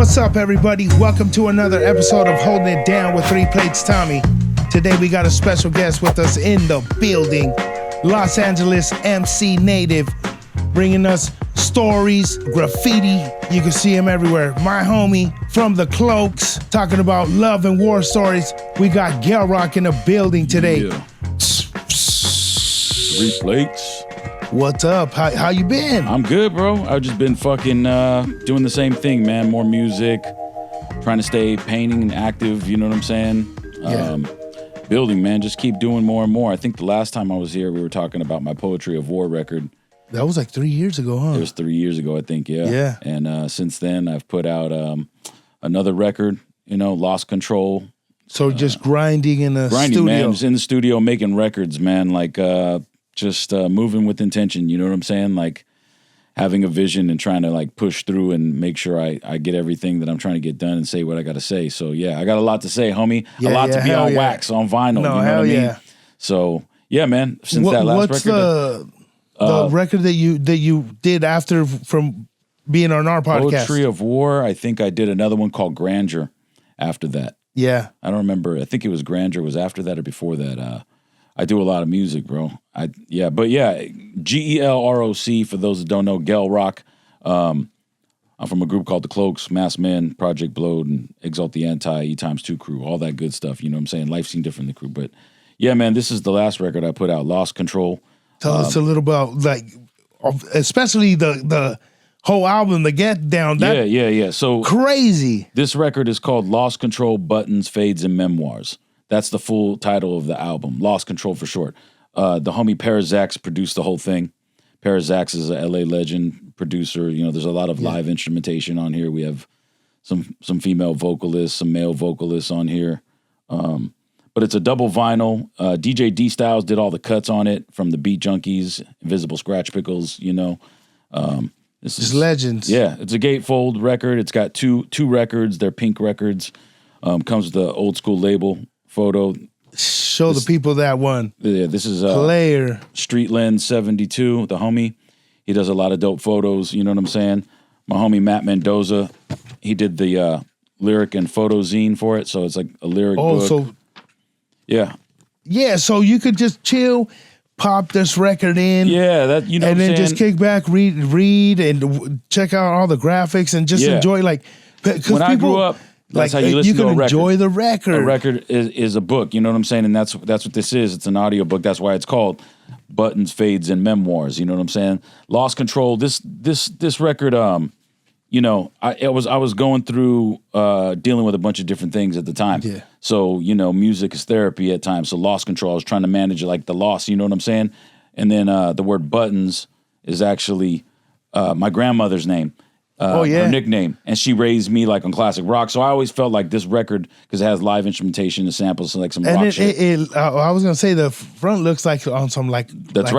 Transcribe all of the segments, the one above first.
What's up, everybody? Welcome to another episode of Holding It Down with Three Plates Tommy. Today we got a special guest with us in the building, Los Angeles MC native, bringing us stories, graffiti. You can see him everywhere. My homie from the Cloaks, talking about love and war stories. We got Gel Roc in the building today. Yeah. Three Plates. What's up? How you been? I'm good, bro. I've just been fucking doing the same thing, man. More music, trying to stay painting and active, you know what I'm saying? Yeah. Building, man. Just keep doing more and more. I think the last time I was here, we were talking about my Poetry of War record. That was like 3 years ago, huh? It was 3 years ago, I think, yeah. Yeah. And since then, I've put out another record, Lost Control. So just grinding in the studio. Man. Just in the studio making records, man. Like, just moving with intention, you know what I'm saying? Like having a vision and trying to like push through and make sure I get everything that I'm trying to get done and say what I got to say. So yeah, I got a lot to say, homie. Yeah, a lot to be on wax, on vinyl. No, you know hell what I mean? yeah. So yeah, man. Since that last what's record, the record that you did after from being on our podcast? Poetry of War. I think I did another one called Grandeur after that. Yeah, I don't remember. I think it was Grandeur was after that or before that. I do a lot of music, bro. GELROC for those that don't know, Gel Roc. I'm from a group called The Cloaks, Mass Men, Project Blowed, and Exalt the Anti, E×2 crew, all that good stuff. You know what I'm saying? Life seen different in the crew. But yeah, man, this is the last record I put out, Lost Control. Tell us a little about, like, especially the whole album, the Get Down. Yeah. So crazy. This record is called Lost Control, Buttons, Fades, and Memoirs. That's the full title of the album, Lost Control for short. The homie Cervezacito produced the whole thing. Cervezacito is a LA legend producer. There's a lot of live instrumentation on here. We have some female vocalists, some male vocalists on here. But it's a double vinyl. DJ D Styles did all the cuts on it from the Beat Junkies, Invisible Scratch Pickles, This is legends. Yeah, it's a gatefold record. It's got two records. They're pink records. Comes with the old school label photo. Show the people that one. Yeah, this is Player. Street Lens 72, the homie. He does a lot of dope photos, you know what I'm saying? My homie Matt Mendoza, he did the lyric and photo zine for it, so it's like a lyric book. So yeah. Yeah, so you could just chill, pop this record in. Yeah, that and then just kick back, read and check out all the graphics and just enjoy, like, because when I grew up, that's how you listen to a record. Enjoy the record. A record is a book, you know what I'm saying? And that's what this is. It's an audio book. That's why it's called Buttons, Fades, and Memoirs. You know what I'm saying? Lost Control. This record, I was going through dealing with a bunch of different things at the time. Yeah. So, music is therapy at times. So Lost Control, I was trying to manage it like the loss, you know what I'm saying? And then the word Buttons is actually my grandmother's name. Her nickname, and she raised me like on classic rock. So I always felt like this record, because it has live instrumentation and samples, like some rock shit. I was gonna say the front looks like on some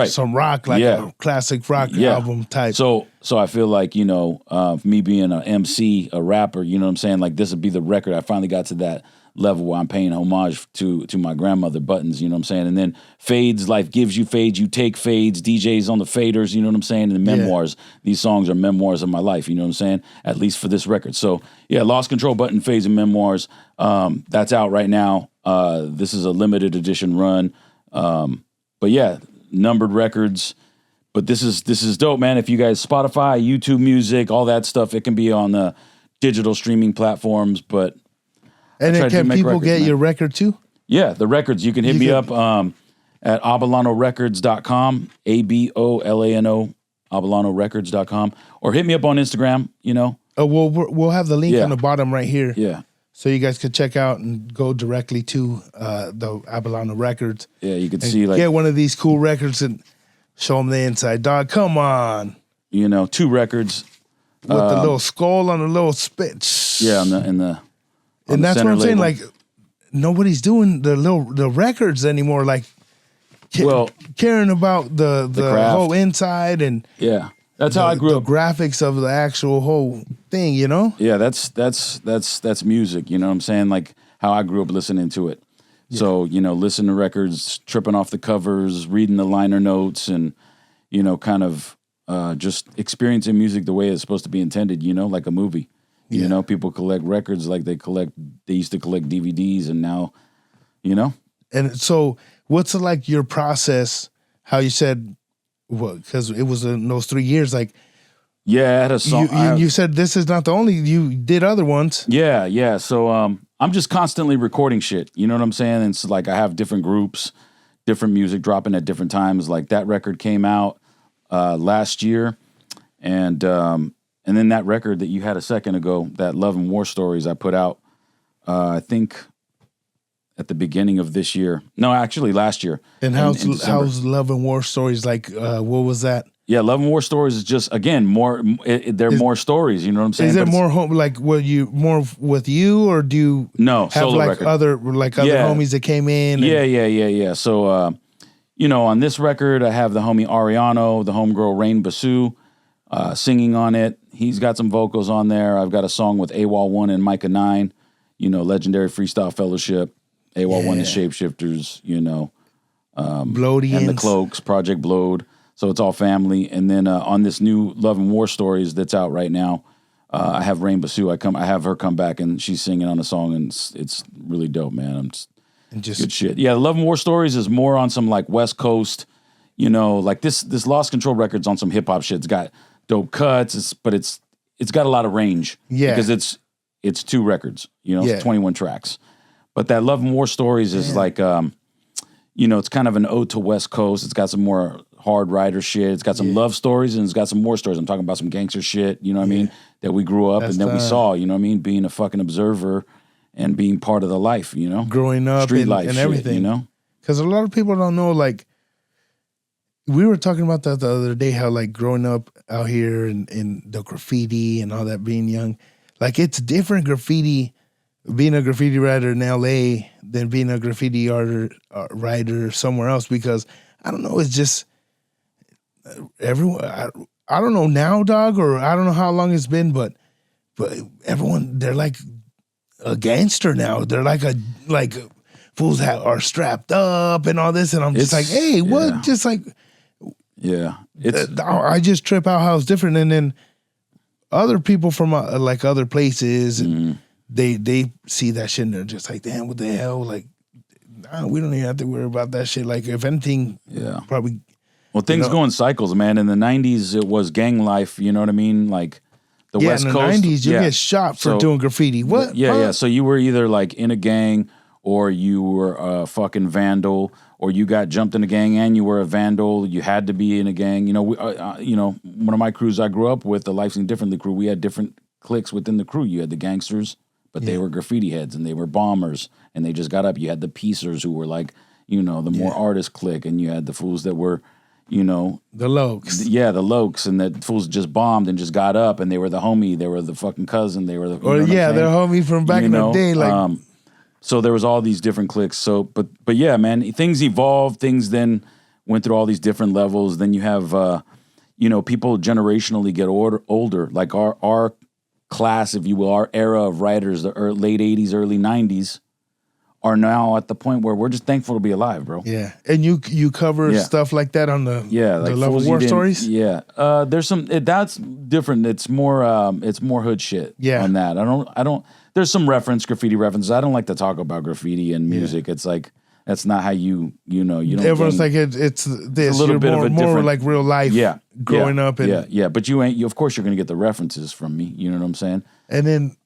some rock, like a classic rock album type. So I feel like me being an MC, a rapper, you know what I'm saying? Like this would be the record. I finally got to that level where I'm paying homage to my grandmother. Buttons, you know what I'm saying? And then fades, life gives you fades, you take fades, DJs on the faders, you know what I'm saying? And the memoirs, these songs are memoirs of my life, you know what I'm saying? At least for this record. So yeah, Lost Control, Button, Fades, and Memoirs. That's out right now. This is a limited edition run. But yeah, numbered records. But this is dope, man. If you guys, Spotify, YouTube Music, all that stuff, it can be on the digital streaming platforms, but and then can people get your record too? Yeah, the records. You can hit me up at abolanorecords.com, ABOLANO, abolanorecords.com, or hit me up on Instagram, We'll have the link on the bottom right here. Yeah. So you guys could check out and go directly to the Abolano Records. Yeah, you could see get one of these cool records and show them the inside. Dog, come on. 2 records. With the little skull on the little spit. Yeah, in the and that's what I'm saying. Like, nobody's doing the records anymore. Like, caring about the whole inside and that's how I grew up. The graphics of the actual whole thing, Yeah, that's music. You know what I'm saying? Like how I grew up listening to it. Yeah. So listen to records, tripping off the covers, reading the liner notes, and kind of just experiencing music the way it's supposed to be intended. Like a movie. You know, people collect records like they used to collect DVDs, and now, you know. And so, what's like your process? How you said, well, because it was in those 3 years, like. Yeah, I had a song. You said this is not the only. You did other ones. Yeah. So I'm just constantly recording shit. You know what I'm saying? And it's like I have different groups, different music dropping at different times. Like that record came out last year, and then that record that you had a second ago, that Love and War Stories, I put out. I think at the beginning of this year. No, actually last year. And how's Love and War Stories like? What was that? Yeah, Love and War Stories is just, again, more. They're more stories. You know what I'm saying? Is it more like were you more with you, or do you no have solo like record. other homies that came in? Yeah. So you know, on this record, I have the homie Ariano, the homegirl Rain Basu, singing on it. He's got some vocals on there. I've got a song with AWOL1 and Micah 9. You know, legendary Freestyle Fellowship. AWOL1 is Shapeshifters. You know, Bloodians and the Cloaks, Project Blowed. So it's all family. And then on this new Love and War Stories that's out right now, I have Rain Basu. I have her come back and she's singing on a song, and it's really dope, man. Just good shit. Yeah, Love and War Stories is more on some like West Coast, you know, like this Lost Control record's on some hip hop shit. It's got dope cuts, but it's got a lot of range. Yeah, because it's 2 records. You know, it's 21 tracks. But that Love and War Stories is like, you know, it's kind of an ode to West Coast. It's got some more hard rider shit. It's got some love stories, and it's got some more stories. I'm talking about some gangster shit, you know what I mean, that we grew up and that we saw, you know what I mean, being a fucking observer and being part of the life, you know, growing up street life and shit, everything, you know, because a lot of people don't know. Like we were talking about that the other day, how like growing up out here and the graffiti and all that, being young, like it's different graffiti. Being a graffiti writer in LA than being a graffiti writer somewhere else, because I don't know, it's just everyone. I don't know now, dog, or I don't know how long it's been, but everyone, they're like a gangster now. They're like fools are strapped up and all this, and I'm just like, hey, what? Just like, I just trip out how it's different, and then other people from like other places and. They see that shit and they're just like, damn, what the hell? Like, nah, we don't even have to worry about that shit. Like, if anything, probably. Well, things go in cycles, man. In the 90s, it was gang life, you know what I mean? Like, the West Coast. In the 90s, you get shot for doing graffiti. What? Yeah. So you were either like in a gang, or you were a fucking vandal, or you got jumped in a gang and you were a vandal. You had to be in a gang. You know, you know, one of my crews I grew up with, the Life Seen Differently crew, we had different cliques within the crew. You had the gangsters, but they were graffiti heads, and they were bombers, and they just got up. You had the piecers who were like, you know, the more artist clique, and you had the fools that were, you know, the Lokes. The Lokes, and the fools just bombed and just got up, and they were the homie, they were the fucking cousin, they were the they're homie from back in the day, like. So there was all these different cliques. So, but yeah, man, things evolved. Things then went through all these different levels. Then you have, you know, people generationally get older, like our class, if you will, our era of writers, the late 80s, early 90s, are now at the point where we're just thankful to be alive, bro. Yeah. And you cover stuff like that on the like the Love and War Stories? Yeah. There's some that's different. It's more hood shit on that. I don't there's some graffiti references. I don't like to talk about graffiti and music. It's like that's not how you know, you don't. Everyone's like it's this. A little bit of a more like real life. Growing up and but you ain't. Of course, you're gonna get the references from me. You know what I'm saying? And then,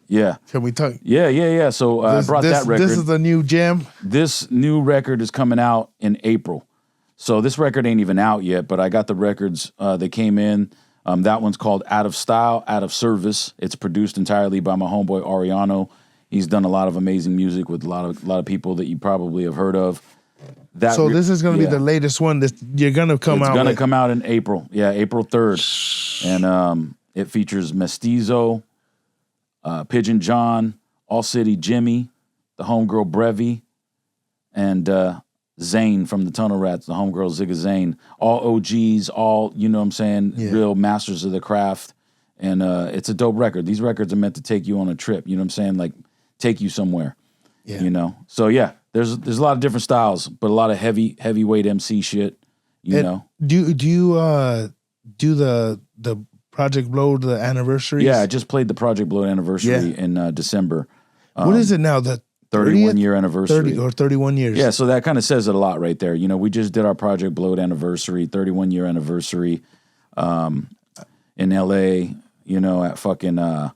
can we talk? Yeah. So I brought that record. This is the new jam. This new record is coming out in April. So this record ain't even out yet, but I got the records. They came in. That one's called Out of Style, Out of Service. It's produced entirely by my homeboy Ariano. He's done a lot of amazing music with a lot of people that you probably have heard of. So this is going to be the latest one that you're going to come out with. It's going to come out in April. Yeah, April 3rd. And it features Mestizo, Pigeon John, All City Jimmy, the homegirl Brevi, and Zane from the Tunnel Rats, the homegirl Zigga Zane. All OGs, all, you know what I'm saying, real masters of the craft. And it's a dope record. These records are meant to take you on a trip, you know what I'm saying? Like, take you somewhere, you know? So, there's a lot of different styles, but a lot of heavyweight MC shit, you know? Do you do the Project Blow, the anniversary. Yeah, I just played the Project Blow anniversary in December. What is it now? The 31-year anniversary. 31 years. Yeah, so that kind of says it a lot right there. You know, we just did our Project Blow anniversary, 31-year anniversary in L.A., you know, at fucking, I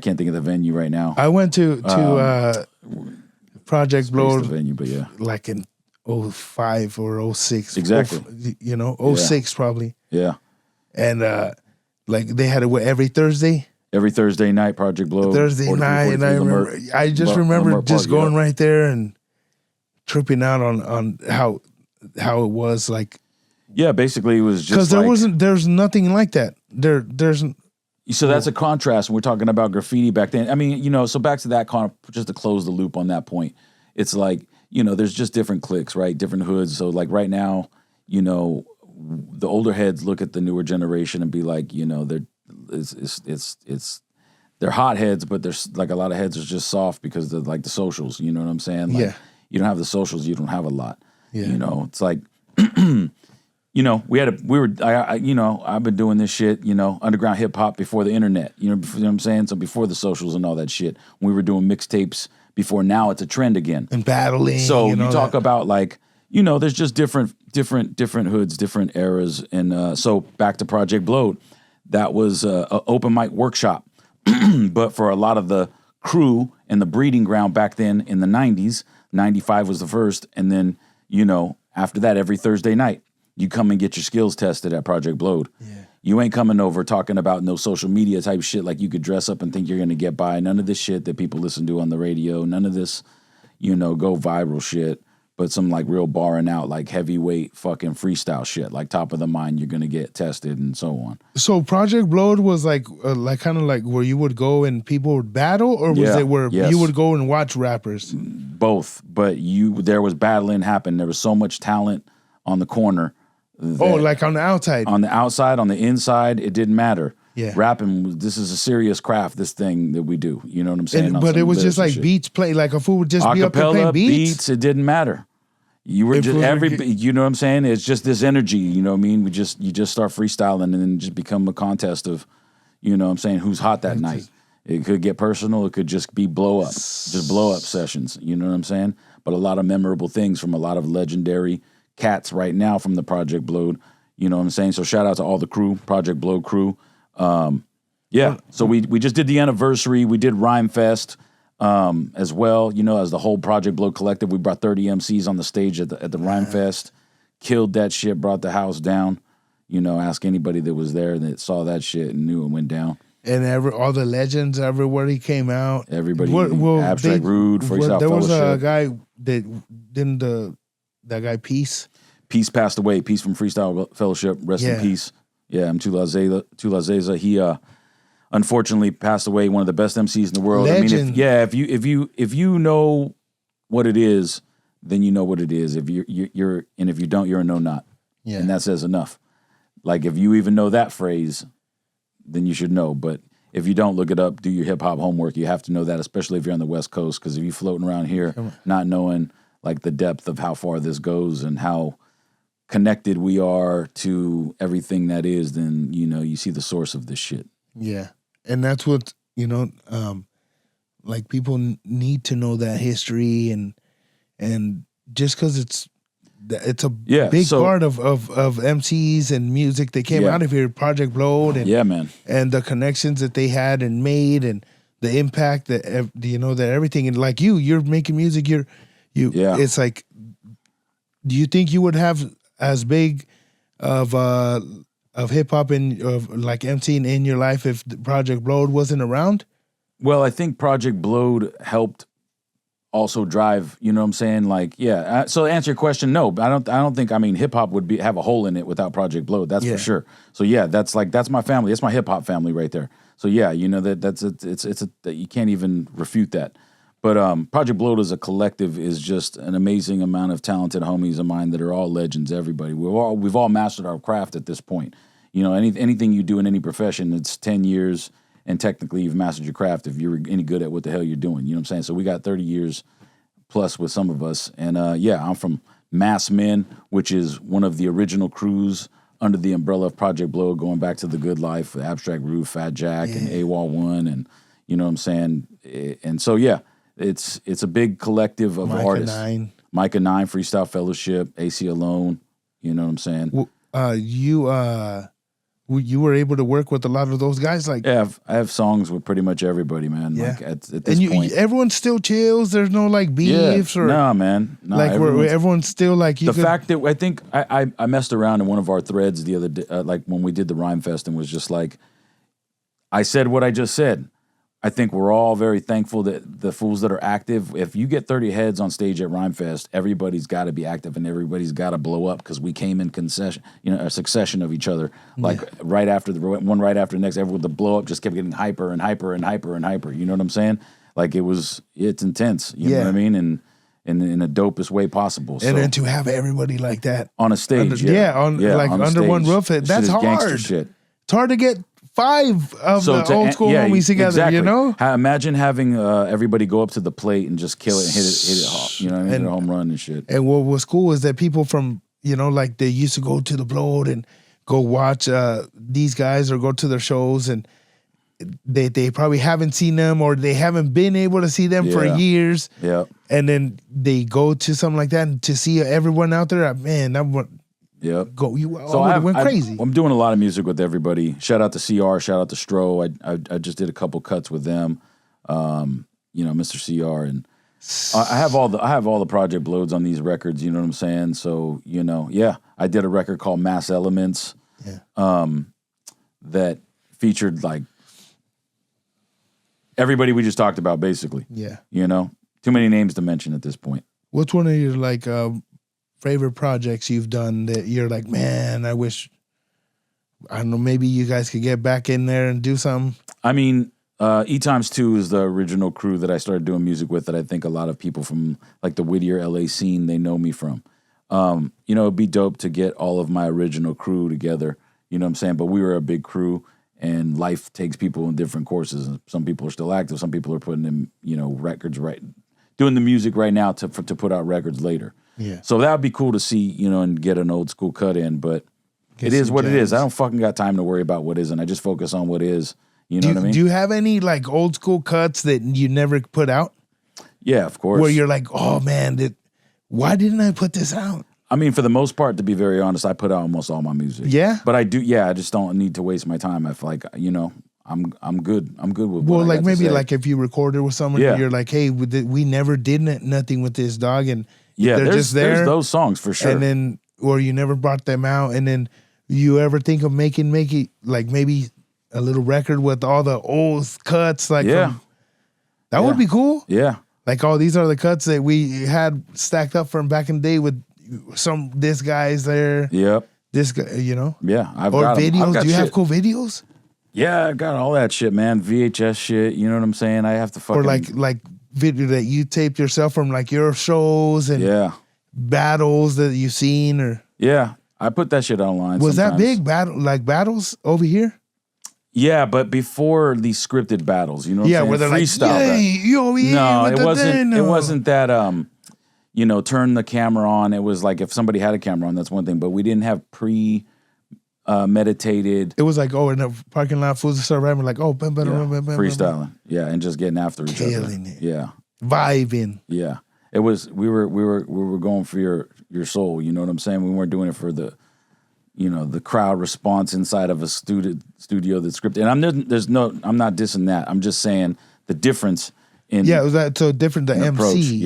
can't think of the venue right now. I went to Project Blow. The venue, but yeah. Like in 05 or 06. Exactly. You know, 06 probably. Yeah. And like they had it every Thursday. Every Thursday night, Project Blow. Thursday night, and I just remember just going right there and tripping out on how it was like. Yeah, basically it was just because there's nothing like that. There's. So that's a contrast when we're talking about graffiti back then. I mean, you know, so back to that, just to close the loop on that point, it's like, you know, there's just different cliques, right? Different hoods. So like right now, you know, the older heads look at the newer generation and be like, you know, they're hot heads, but there's like a lot of heads are just soft because of like the socials. You know what I'm saying? Like, you don't have the socials, you don't have a lot. Yeah. You know, it's like, you know, I've been doing this shit, you know, underground hip hop before the internet. You know what I'm saying? So before the socials and all that shit, we were doing mixtapes before. Now it's a trend again. And battling. So you talk about like, you know, there's just different hoods, different eras. And so back to Project Blow, that was an open mic workshop. But for a lot of the crew and the breeding ground back then in the 90s, 95 was the first. And then, you know, after that, every Thursday night, you come and get your skills tested at Project Blow. Yeah. You ain't coming over talking about no social media type shit like you could dress up and think you're going to get by. None of this shit that people listen to on the radio. None of this, you know, go viral shit. But some like real barring out, like heavyweight fucking freestyle shit, like top of the mind, you're gonna get tested and so on. So Project Blow was like kind of like where you would go and people would battle, or was it where you would go and watch rappers? Both, but there was battling happen. There was so much talent on the corner. Like on the outside. On the outside, on the inside, it didn't matter. Yeah, rapping. This is a serious craft. This thing that we do. You know what I'm saying? But it was just like beats play. Like a fool would just be up there playing beats. It didn't matter. You were just you know what I'm saying? It's just this energy, you know what I mean? You just start freestyling and then just become a contest of, you know what I'm saying, who's hot that night. It could get personal, it could just be blow up sessions, you know what I'm saying? But a lot of memorable things from a lot of legendary cats right now from the Project Blow, you know what I'm saying? So shout out to all the crew, Project Blow crew. So we just did the anniversary, we did Rhyme Fest. As well, you know, as the whole Project Blow collective, we brought 30 MCs on the stage at the Rhyme Fest, killed that shit, brought the house down. You know, ask anybody that was there that saw that shit and knew it went down. And all the legends everywhere he came out. Everybody, Abstract Rude, Freestyle Fellowship. There was a guy that didn't that guy Peace. Peace passed away. Peace from Freestyle Fellowship. Rest in peace. Yeah, I'm Tula Zeza. He unfortunately passed away, one of the best MCs in the world. Legend. I mean, if you know what it is, then you know what it is. If you're and if you don't, you're a no not. Yeah. And that says enough. Like if you even know that phrase, then you should know. But if you don't, look it up, do your hip hop homework. You have to know that, especially if you're on the West Coast, because if you're floating around here not knowing like the depth of how far this goes and how connected we are to everything that is, then you know you see the source of this shit. Yeah. And that's what, you know, like people need to know that history and just because it's a big part of MCs and music that came out of here, Project Blow, and and the connections that they had and made and the impact that you know that everything, and like you're making music, it's like, do you think you would have as big of hip hop and of like MCing in your life if Project Blow wasn't around? Well, I think Project Blow helped also drive, you know what I'm saying? Like, so to answer your question, no, I don't think, I mean, hip hop would have a hole in it without Project Blow. That's for sure. So that's my family. That's my hip hop family right there. So you know that's you can't even refute that. But Project Blow as a collective is just an amazing amount of talented homies of mine that are all legends. Everybody, we've all mastered our craft at this point. You know, anything you do in any profession, it's 10 years, and technically you've mastered your craft if you're any good at what the hell you're doing. You know what I'm saying? So we got 30 years plus with some of us. And I'm from Mass Men, which is one of the original crews under the umbrella of Project Blow, going back to The Good Life, Abstract Roof, Fat Jack, and AWOL One, and you know what I'm saying. And so yeah, it's a big collective of artists. Micah 9, Freestyle Fellowship, AC Alone. You know what I'm saying. You were able to work with a lot of those guys, like I have songs with pretty much everybody, man. Yeah. Like at this point, everyone still chills. There's no like beefs or nah, man. Nah, like everyone's still like you. Fact that I think I messed around in one of our threads the other day, like when we did the Rhyme Fest, and was just like, I said what I just said. I think we're all very thankful that the fools that are active, if you get 30 heads on stage at Rhyme Fest, everybody's got to be active and everybody's got to blow up because we came in a succession of each other. Like right after the next, everyone, the blow up just kept getting hyper and hyper and hyper and hyper. You know what I'm saying? Like it's intense. You know what I mean? And in the dopest way possible. And then to have everybody like that on a stage, under stage. one roof, that's hard. Gangster shit. It's hard to get 5 of the old school homies together, exactly. You know? Imagine having everybody go up to the plate and just kill it and hit it, you know, hit a home run and shit. And what was cool is that people from, you know, like they used to go to the Bloat and go watch these guys or go to their shows, and they probably haven't seen them or they haven't been able to see them for years. Yeah. And then they go to something like that and to see everyone out there, man, that would went crazy. I'm doing a lot of music with everybody. Shout out to CR, shout out to Stro. I just did a couple cuts with them. You know, Mr. CR, and I have all the Project Blows on these records, you know what I'm saying? So, you know, I did a record called Mass Elements. That featured like everybody we just talked about, basically. Yeah. You know? Too many names to mention at this point. What's one of your like favorite projects you've done that you're like, man, I wish, I don't know, maybe you guys could get back in there and do something? I mean, E Times 2 is the original crew that I started doing music with that I think a lot of people from like the Whittier LA scene, they know me from. You know, it'd be dope to get all of my original crew together, you know what I'm saying? But we were a big crew, and life takes people in different courses. Some people are still active, some people are putting in, you know, records doing the music right now to put out records later. Yeah. So that would be cool to see, you know, and get an old school cut in, but it is what it is. I don't fucking got time to worry about what isn't. I just focus on what is. You know what I mean? Do you have any like old school cuts that you never put out? Yeah, of course. Where you're like, oh man, why didn't I put this out? I mean, for the most part, to be very honest, I put out almost all my music. Yeah? But I just don't need to waste my time. I feel like, you know, I'm good. I'm good with what well, I like got maybe to say. like if you recorded with someone, you're like, hey, we never did nothing with this dog, and they're just there. There's those songs for sure. And then, or you never brought them out, and then you ever think of making like maybe a little record with all the old cuts, like that would be cool. Yeah, like these are the cuts that we had stacked up from back in the day with this guy's there. Yep. This guy, you know. Yeah, I've or got videos. Do you have cool videos? Yeah, I got all that shit, man. VHS shit. You know what I'm saying? I have to fucking or like video that you taped yourself from like your shows and battles that you've seen, or I put that shit online. Was sometimes. that big battles over here? Yeah, but before these scripted battles, you know what I'm saying? Where they're freestyle like, it wasn't. It wasn't that. You know, turn the camera on. It was like if somebody had a camera on, that's one thing. But we didn't have meditated. It was like, in the parking lot, fools start rapping like, freestyling, and just getting after each other. It. Yeah, vibing. Yeah, it was. We were going for your soul. You know what I'm saying? We weren't doing it for the, you know, the crowd response inside of a studio that's scripted. And I'm not dissing that. I'm just saying the difference. Was that so different than MC?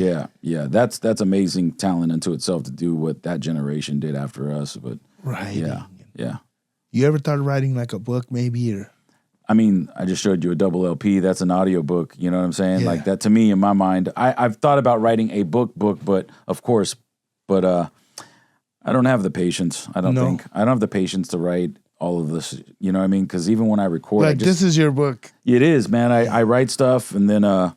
Approach. Yeah. That's amazing talent unto itself to do what that generation did after us. But yeah. You ever thought of writing like a book, maybe, or? I mean, I just showed you a double LP. That's an audio book. You know what I'm saying? Yeah. Like that to me, in my mind, I've thought about writing a book, but of course, I don't have the patience. I don't have the patience to write all of this. You know what I mean? Because even when I record, this is your book. It is, man. I write stuff, and then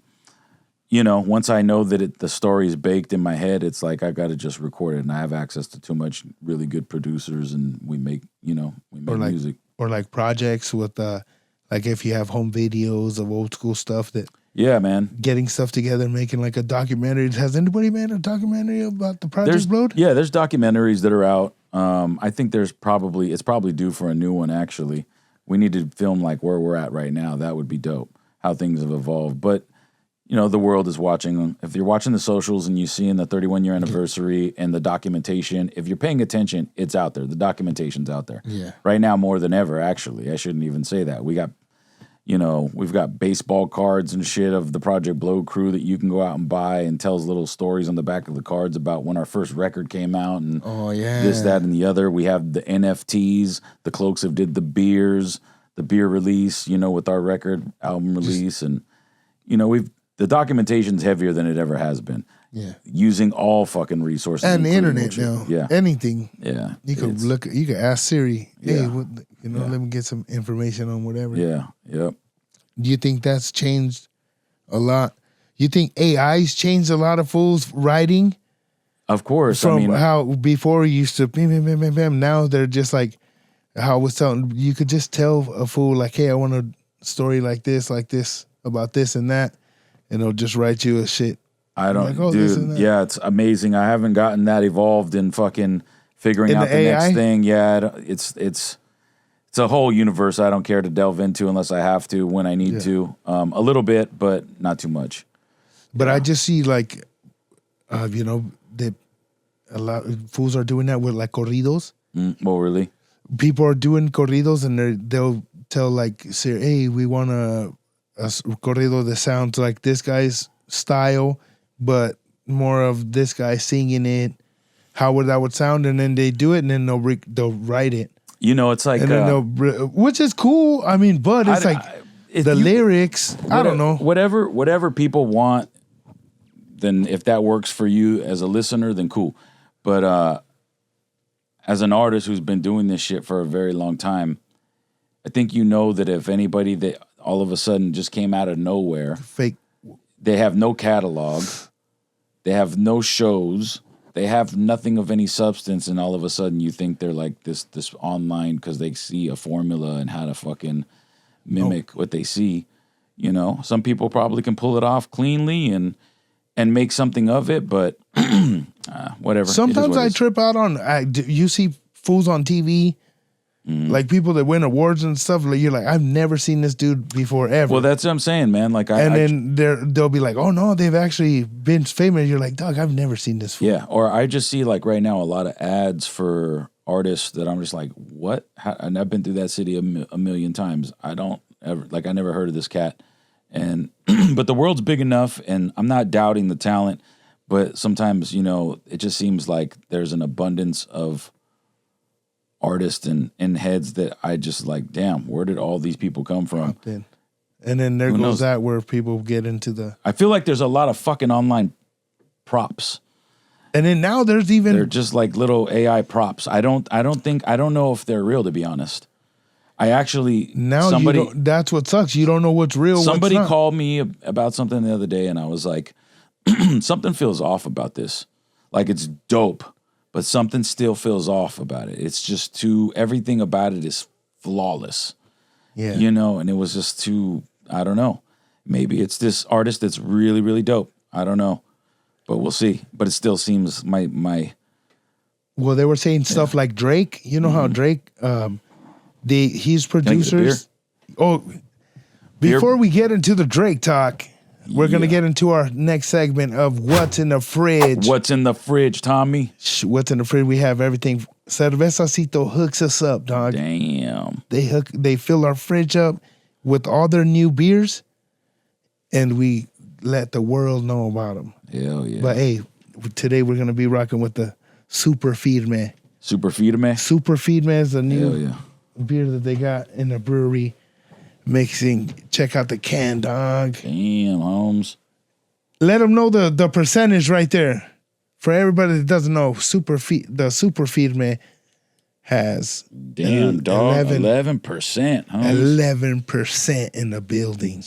you know, once I know that the story is baked in my head, it's like I got to just record it, and I have access to too much really good producers, and we make music. Or like projects with like if you have home videos of old school stuff that Yeah, man. Getting stuff together, making like a documentary. Has anybody made a documentary about the Project Blowed? Yeah, there's documentaries that are out. I think it's probably due for a new one, actually. We need to film like where we're at right now. That would be dope, how things have evolved. But, you know, the world is watching. If you're watching the socials and you see in the 31-year anniversary and the documentation, if you're paying attention, it's out there. The documentation's out there. Yeah. Right now more than ever, actually. I shouldn't even say that. We've got baseball cards and shit of the Project Blow crew that you can go out and buy and tells little stories on the back of the cards about when our first record came out and this, that, and the other. We have the NFTs, the cloaks that did the beer release, you know, with our record album release. And, you know, the documentation's heavier than it ever has been. Yeah. Using all fucking resources. And the internet now. Yeah. Anything. Yeah. You could you could ask Siri, hey, Yeah. let me get some information on whatever. Yeah. Yep. Do you think that's changed a lot? You think AI's changed a lot of fools' writing? Of course. From how before we used to bam, bam, bam, bam, bam. Now they're just like how I was telling you could just tell a fool like, hey, I want a story like this, about this and that, and it'll just write you a shit. I don't, like, dude. Yeah, it's amazing. I haven't gotten that evolved in fucking figuring out the next thing. Yeah, it's a whole universe I don't care to delve into unless I have to when I need to. A little bit, but not too much. But I just see like, that a lot of fools are doing that with like corridos. Well, really? People are doing corridos and they'll tell like, say, hey, we want a corrido that sounds like this guy's style, but more of this guy singing it. How that would sound, and then they do it, and then they'll write it. You know, it's like, and then which is cool. I mean, but it's lyrics. I don't know. Whatever people want, then if that works for you as a listener, then cool. But as an artist who's been doing this shit for a very long time, I think you know that if anybody that all of a sudden just came out of nowhere, fake, they have no catalog, they have no shows, they have nothing of any substance, and all of a sudden you think they're like this online because they see a formula and how to fucking mimic what they see. You know, some people probably can pull it off cleanly and make something of it, but whatever. Sometimes I trip out on. You see fools on TV. Like people that win awards and stuff, like you're like, I've never seen this dude before ever. Well, that's what I'm saying, man. Like, then they'll be like, oh no, they've actually been famous. You're like, dog, I've never seen this fool. Yeah, or I just see like right now a lot of ads for artists that I'm just like, what? And I've been through that city a million times. I never heard of this cat, and but the world's big enough, and I'm not doubting the talent, but sometimes it just seems like there's an abundance of artists and heads that I just like, damn, where did all these people come from? And then there goes that where people get into the... I feel like there's a lot of fucking online props. And then now they're just like little AI props. I don't know if they're real, to be honest. That's what sucks. You don't know what's real. Somebody called me about something the other day and I was like, something feels off about this. Like it's dope, but something still feels off about it. It's just everything about it is flawless. Yeah. And it was just too, I don't know. Maybe it's this artist that's really, really dope. I don't know. But we'll see. But it still seems my Well, they were saying stuff like Drake. You know how Drake, he's producers. Before we get into the Drake talk, we're going to get into our next segment of What's in the Fridge. What's in the fridge, Tommy? What's in the fridge? We have everything. Cervezacito hooks us up, dog. Damn. They fill our fridge up with all their new beers, and we let the world know about them. Hell yeah. But hey, today we're going to be rocking with the Super Firme. Super Firme? Super Firme is a new beer that they got in the brewery. Check out the can, dog. Damn, Holmes. Let them know the percentage right there. For everybody that doesn't know, the Super Firme has damn dog 11%. Holmes. 11% in the building.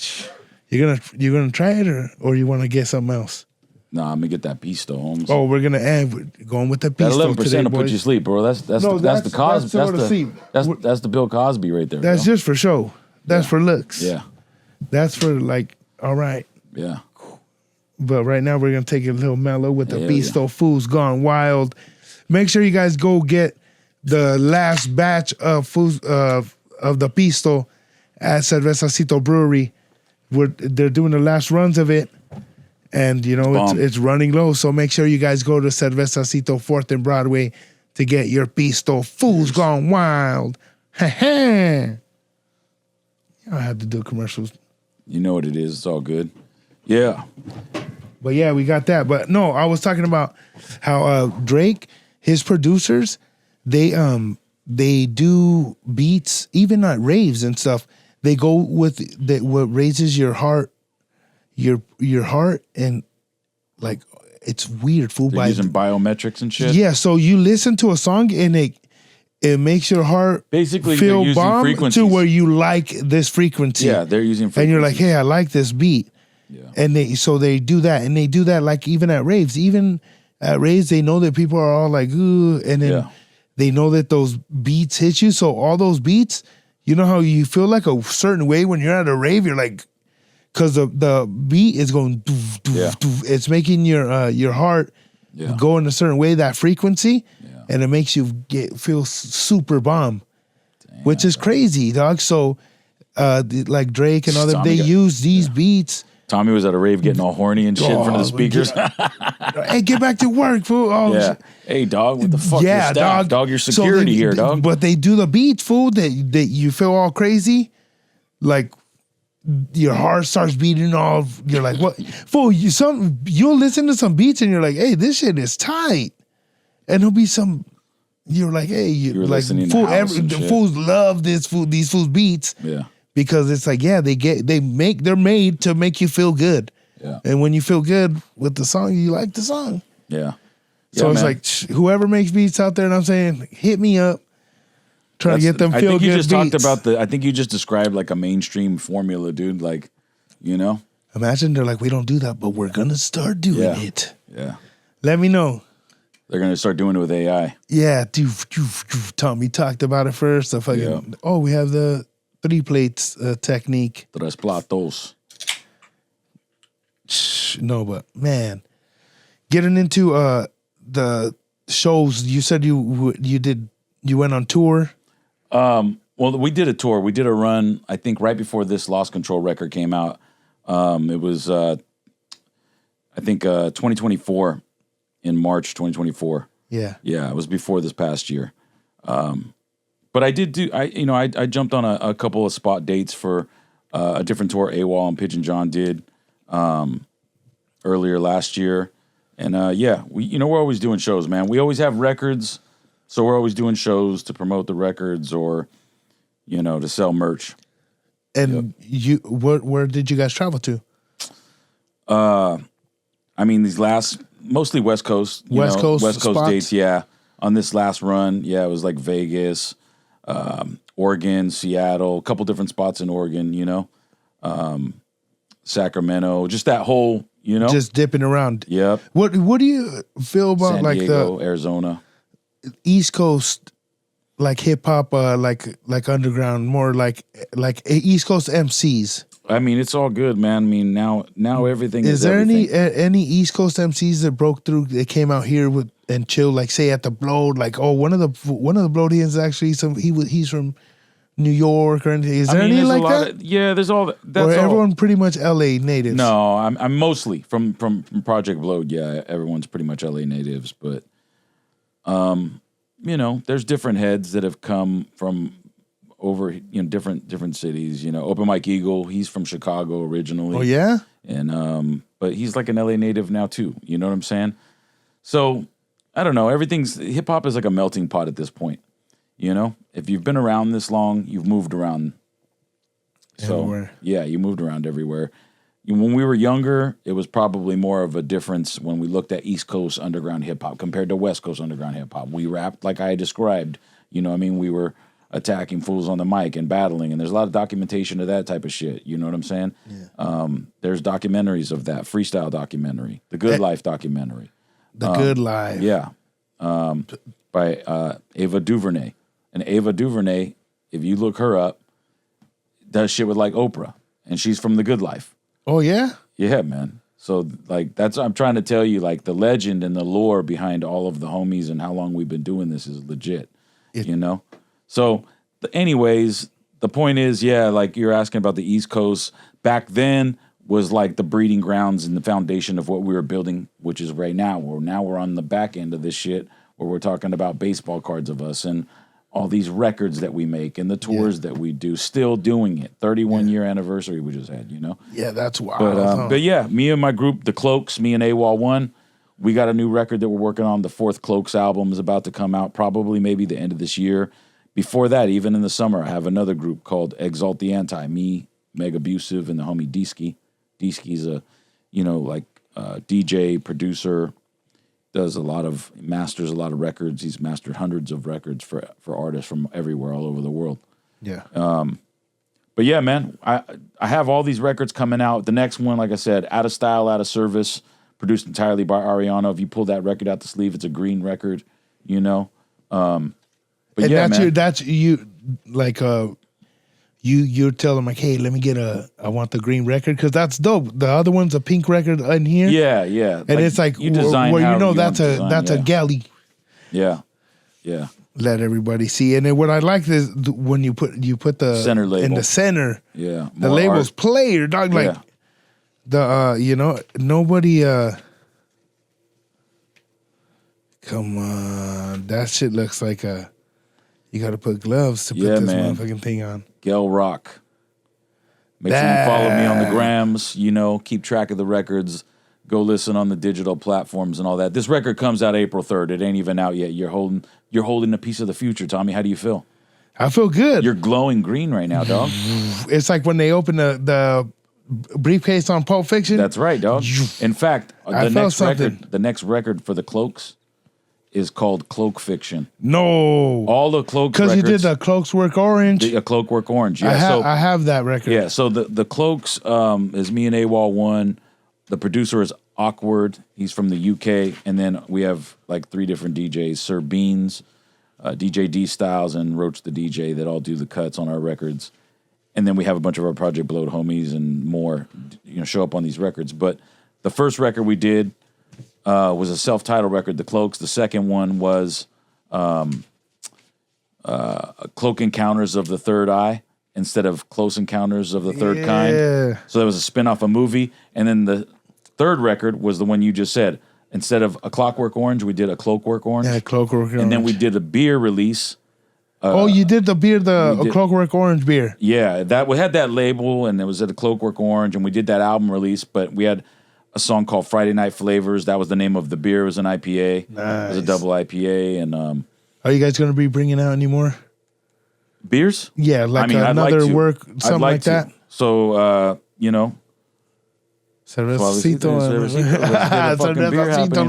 You're gonna try it or you want to get something else? Nah, I'm gonna get that Pisto, Holmes. Oh, we're gonna going with the Pisto. That 11% will put you to sleep, bro. That's the Cosby. That's the Bill Cosby right there. That's just for show. That's for looks. Yeah. That's for like, all right, Yeah. But right now we're gonna take it a little mellow with the Hell Bisto Fools Gone Wild. Make sure you guys go get the last batch of foods of the Bisto at Cervezacito Brewery. They're doing the last runs of it, and you know it's running low. So make sure you guys go to Cervezacito 4th and Broadway to get your Bisto Fools Gone Wild. I have to do commercials. You know what it is. It's all good. Yeah. But yeah, we got that. But no, I was talking about how Drake, his producers, they do beats, even at raves and stuff. They go with what raises your heart, your heart, and like it's weird. Fool, They're using biometrics and shit. Yeah, so you listen to a song and it makes your heart basically feel bomb to where you like this frequency. Yeah, they're using frequencies. And you're like, hey, I like this beat. Yeah. And they do that. And they do that like even at raves. Even at raves, they know that people are all like, ooh, and then they know that those beats hit you. So all those beats, you know how you feel like a certain way when you're at a rave, you're like, because the beat is going doof, doof, doof. It's making your heart go in a certain way, that frequency, and it makes you feel super bomb. Damn, which is crazy, dog. So like Drake and other, they use these beats. Tommy was at a rave getting all horny and shit in front of the speakers. Hey, get back to work, fool. Oh, yeah. Hey, dog, what the fuck? Yeah, dog, your security here, dog. But they do the beats, fool, that you feel all crazy. Like, your heart starts beating all. You're like, what? Fool, you'll listen to some beats and you're like, hey, this shit is tight. And there'll be some, you're like, hey, you're like, fool, fools love these fools beats. Yeah. Because it's like, yeah, they're made to make you feel good. Yeah. And when you feel good with the song, you like the song. Yeah. So it's like, whoever makes beats out there, and I'm saying, hit me up. Try to get them feel good. I think you just talked about I think you just described like a mainstream formula, dude. Like, you know? Imagine they're like, we don't do that, but we're going to start doing it. Yeah. Let me know. They're going to start doing it with AI. Yeah. Tommy talked about it first. We have the 3 plates technique. Tres platos. No, but man, getting into the shows. You said you went on tour. Well, we did a tour. We did a run. I think right before this Lost Control record came out. It was I think 2024 in March 2024. Yeah. Yeah, it was before this past year. But I did I jumped on a couple of spot dates for a different tour AWOL and Pigeon John did earlier last year. And we're always doing shows, man. We always have records, so we're always doing shows to promote the records or, to sell merch. And where did you guys travel to? These mostly West Coast. West Coast spots? Dates, yeah. On this last run, it was like Vegas, Oregon, Seattle, a couple different spots in Oregon, Sacramento, just that whole, just dipping around. Yep. What do you feel about San Diego, Arizona, East Coast, like hip hop, like underground, more like East Coast MCs? It's all good, man. Now everything is there everything. Any East Coast MCs that broke through? They came out here and chill, like say at the Bloat, like one of the Bloatians actually he's from New York or anything. Is there any like that? There's all that. That's or everyone pretty much LA natives. No, I'm mostly from Project Bloat. Yeah, everyone's pretty much LA natives, but there's different heads that have come from over different cities. Open Mike Eagle, he's from Chicago originally. Oh yeah, and but he's like an LA native now too. You know what I'm saying? So I don't know. Hip hop is like a melting pot at this point. If you've been around this long, you've moved around. So everywhere. Yeah, you moved around everywhere. When we were younger, it was probably more of a difference when we looked at East Coast underground hip hop compared to West Coast underground hip hop. We rapped like I described. We were attacking fools on the mic and battling, and there's a lot of documentation of that type of shit. You know what I'm saying? Yeah. There's documentaries of that, freestyle documentary, the Good Life documentary. The Good Life. Yeah. By Ava DuVernay. And Ava DuVernay, if you look her up, does shit with like Oprah. And she's from The Good Life. Oh, yeah? Yeah, man. So like that's I'm trying to tell you, like the legend and the lore behind all of the homies and how long we've been doing this is legit. You know? So anyways, the point is, yeah, like you're asking about the East Coast back then was like the breeding grounds and the foundation of what we were building, which is right now. Now we're on the back end of this shit where we're talking about baseball cards of us and all these records that we make and the tours that we do, still doing it. 31-year anniversary we just had, you know? Yeah, that's wild. But yeah, me and my group, the Cloaks, me and AWOL 1, we got a new record that we're working on. The 4th Cloaks album is about to come out, probably maybe the end of this year. Before that, even in the summer, I have another group called Exalt the Anti. Me, Meg Abusive, and the homie D-Ski. D-Ski's a, DJ, producer, masters a lot of records. He's mastered hundreds of records for artists from everywhere, all over the world. Yeah. But yeah, man, I have all these records coming out. The next one, like I said, Out of Style, Out of Service, produced entirely by Ariano. If you pull that record out the sleeve, it's a green record, you know. But and yeah, that's you like you tell them like, hey, let me get I want the green record because that's dope. The other one's a pink record in here. Yeah, yeah. And it's like you design that's a galley. Yeah, yeah. Let everybody see. And then what I like is when you put the center label in the center. Yeah, the label's player, dog. Like nobody. Come on, that shit looks like you got to put gloves to put this motherfucking thing on. Gel Roc. Make sure you follow me on the grams, keep track of the records, go listen on the digital platforms and all that. This record comes out April 3rd. It ain't even out yet. You're holding a piece of the future, Tommy. How do you feel? I feel good. You're glowing green right now, dog. It's like when they open the briefcase on Pulp Fiction. That's right, dog. In fact, the next record for the Cloaks is called Cloak Fiction. No. All the Cloaks records. Because you did the Cloakwork Orange. A Cloakwork Orange, yeah. I have that record. Yeah, so the Cloaks is me and AWOL 1. The producer is Awkward. He's from the UK. And then we have like 3 different DJs, Sir Beans, DJ D Styles, and Roach the DJ that all do the cuts on our records. And then we have a bunch of our Project Blowed homies and more, show up on these records. But the first record we did was a self-titled record, The Cloaks. The second one was Cloak Encounters of the Third Eye instead of Close Encounters of the Third Kind. So that was a spin-off a movie. And then the third record was the one you just said. Instead of a Clockwork Orange, we did a Cloakwork Orange. Yeah, Cloakwork Orange. And then we did a beer release. You did the beer, Cloakwork Orange beer. Yeah, we had that label, and it was at a Cloakwork Orange, and we did that album release, but we had a song called Friday Night Flavors. That was the name of the beer. It was an IPA. Nice. It was a double IPA. And are you guys going to be bringing out any more beers? Yeah, another work, something like that. So, Cervezacito. Cervezacito, let's make something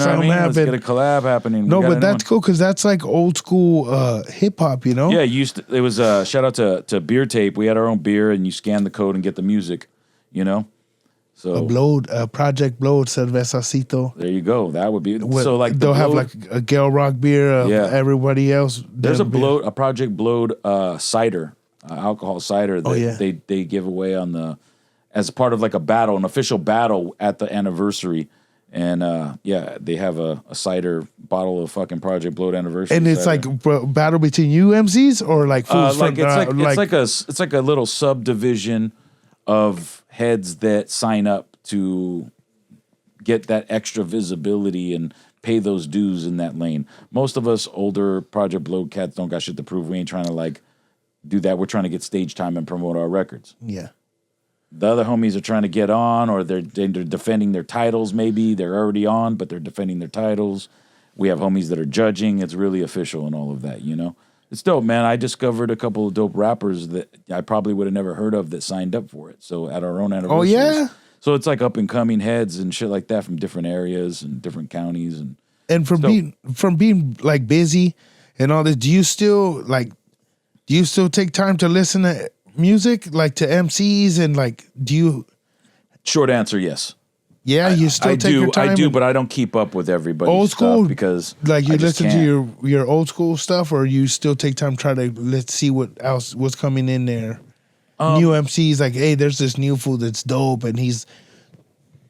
happen. Let's get a collab happening. No, but that's cool because that's like old school hip hop, Yeah, it was shout out to Beer Tape. We had our own beer, and you scan the code and get the music, So Project Blowed Cervezacito. There you go. That would be so like they'll have like a Gel Roc beer of everybody else. There's a Project Blowed cider, alcohol cider that they give away as part of like an official battle at the anniversary. And they have a cider bottle of fucking Project Blowed anniversary. And it's cider. like battle between you MCs or like fools it's like a little subdivision of heads that sign up to get that extra visibility and pay those dues in that lane. Most of us older Project Blowed cats don't got shit to prove. We ain't trying to like do that. We're trying to get stage time and promote our records. Yeah. The other homies are trying to get on, or they're defending their titles. Maybe they're already on, but they're defending their titles. We have homies that are judging. It's really official and all of that, It's dope, man. I discovered a couple of dope rappers that I probably would have never heard of that signed up for it. So at our own anniversary. Oh, yeah? So it's like up and coming heads and shit like that from different areas and different counties. And from being like busy and all this, do you still take time to listen to music, like to MCs, and like do you? Short answer, yes. Yeah, you still take your time. I do, but I don't keep up with everybody's old school stuff because like you listen to your old school stuff, or you still take time try to let's see what's coming in there. New MCs like, hey, there's this new fool that's dope, and he's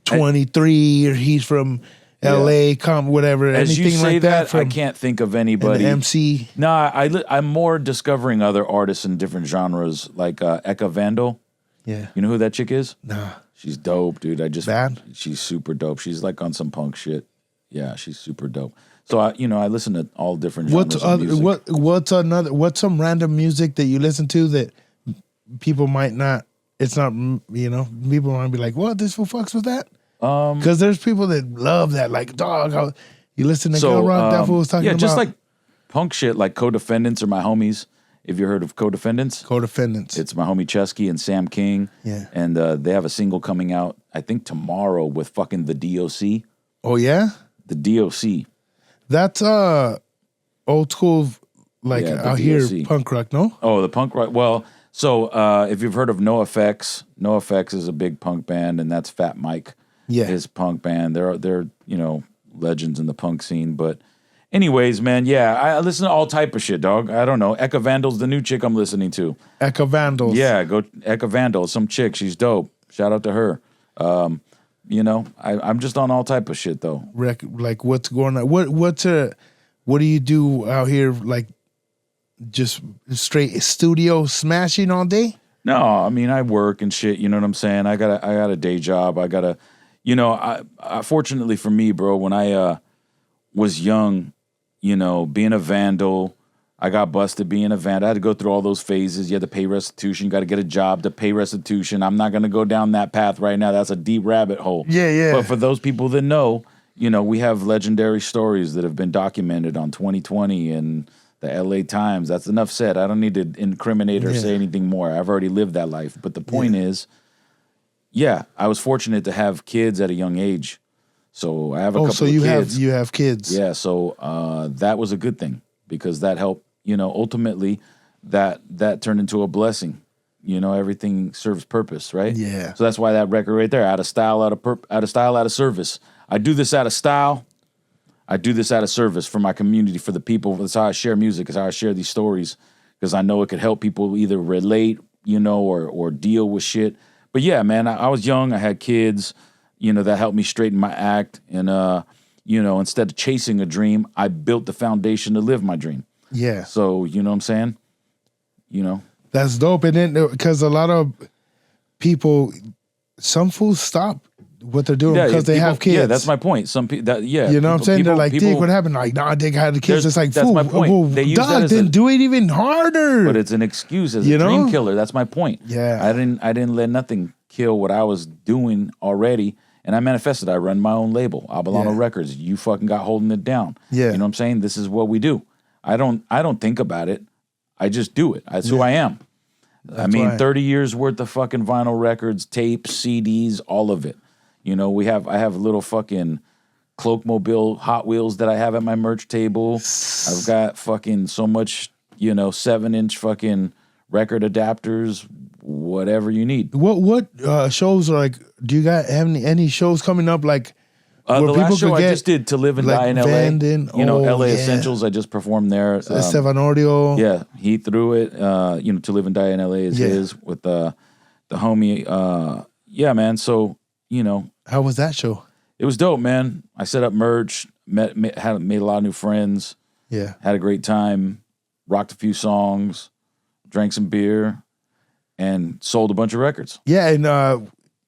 23 or he's from LA, whatever. As anything you say like that. I can't think of anybody. MC. Nah, I'm more discovering other artists in different genres, like Eka Vandal. Yeah. You know who that chick is? Nah. She's dope, dude. Bad? She's super dope. She's like on some punk shit. Yeah, she's super dope. So I listen to all different genres of music. What's some random music that you listen to that people might not? It's not, people might be like, "What? This fool fucks with that?" Because there's people that love that. Like, dog, you listen to Gel Roc. That fool was talking about. Yeah, just like punk shit. Like Co-Defendants are my homies. If you heard of Co-Defendants, it's my homie Chesky and Sam King. Yeah, and they have a single coming out, I think tomorrow, with fucking the DOC. Oh yeah, the DOC. That's old school, like out here punk rock. No, oh the punk rock. Well, so if you've heard of NoFX, NoFX is a big punk band, and that's Fat Mike. Yeah, his punk band. They're legends in the punk scene, but. Anyways, man, yeah, I listen to all type of shit, dog. I don't know. Eka Vandal's the new chick I'm listening to. Eka Vandals. Yeah, go Eka Vandal, some chick. She's dope. Shout out to her. I'm just on all type of shit though. Like what's going on? What do you do out here? Like just straight studio smashing all day? No, I mean I work and shit. You know what I'm saying? I got a day job. I gotta, I fortunately for me, bro, when I was young. Being a vandal, I got busted being a vandal. I had to go through all those phases. You had to pay restitution. You got to get a job to pay restitution. I'm not going to go down that path right now. That's a deep rabbit hole. Yeah. But for those people that know, we have legendary stories that have been documented on 2020 and the LA Times. That's enough said. I don't need to incriminate or say anything more. I've already lived that life. But the point is, I was fortunate to have kids at a young age. So I have a couple of kids. You have kids. Yeah, so that was a good thing because that helped, ultimately that turned into a blessing. Everything serves purpose, right? Yeah. So that's why that record right there, out of style, out of service. I do this out of style. I do this out of service for my community, for the people. That's how I share music, is how I share these stories because I know it could help people either relate, or deal with shit. But yeah, man, I was young. I had kids. That helped me straighten my act. And, instead of chasing a dream, I built the foundation to live my dream. Yeah. So, you know what I'm saying? That's dope. And then, because a lot of people, some fools stop what they're doing because they have kids. Yeah, that's my point. Some people, You know what I'm saying? They're like, Dick, what happened? Like, nah, Dick had the kids. It's like, that's my point. Well, they use dog, then do it even harder. But it's an excuse as a dream killer. That's my point. Yeah. I didn't let nothing kill what I was doing already. And I manifested. I run my own label, Abalano Records. You fucking got holding it down. Yeah. You know what I'm saying? This is what we do. I don't think about it. I just do it. That's who I am. I mean, 30 years worth of fucking vinyl records, tapes, CDs, all of it. I have little fucking Cloakmobile Hot Wheels that I have at my merch table. I've got fucking so much, 7-inch fucking record adapters, whatever you need. What shows are like? Do you got have any shows coming up like? The last show I just did, To Live and Die in LA. LA Essentials. I just performed there. Estevan Ordio. Yeah, he threw it. To Live and Die in LA is his with the homie. Yeah, man. So how was that show? It was dope, man. I set up merch, made a lot of new friends. Yeah, had a great time. Rocked a few songs, drank some beer, and sold a bunch of records. Yeah, and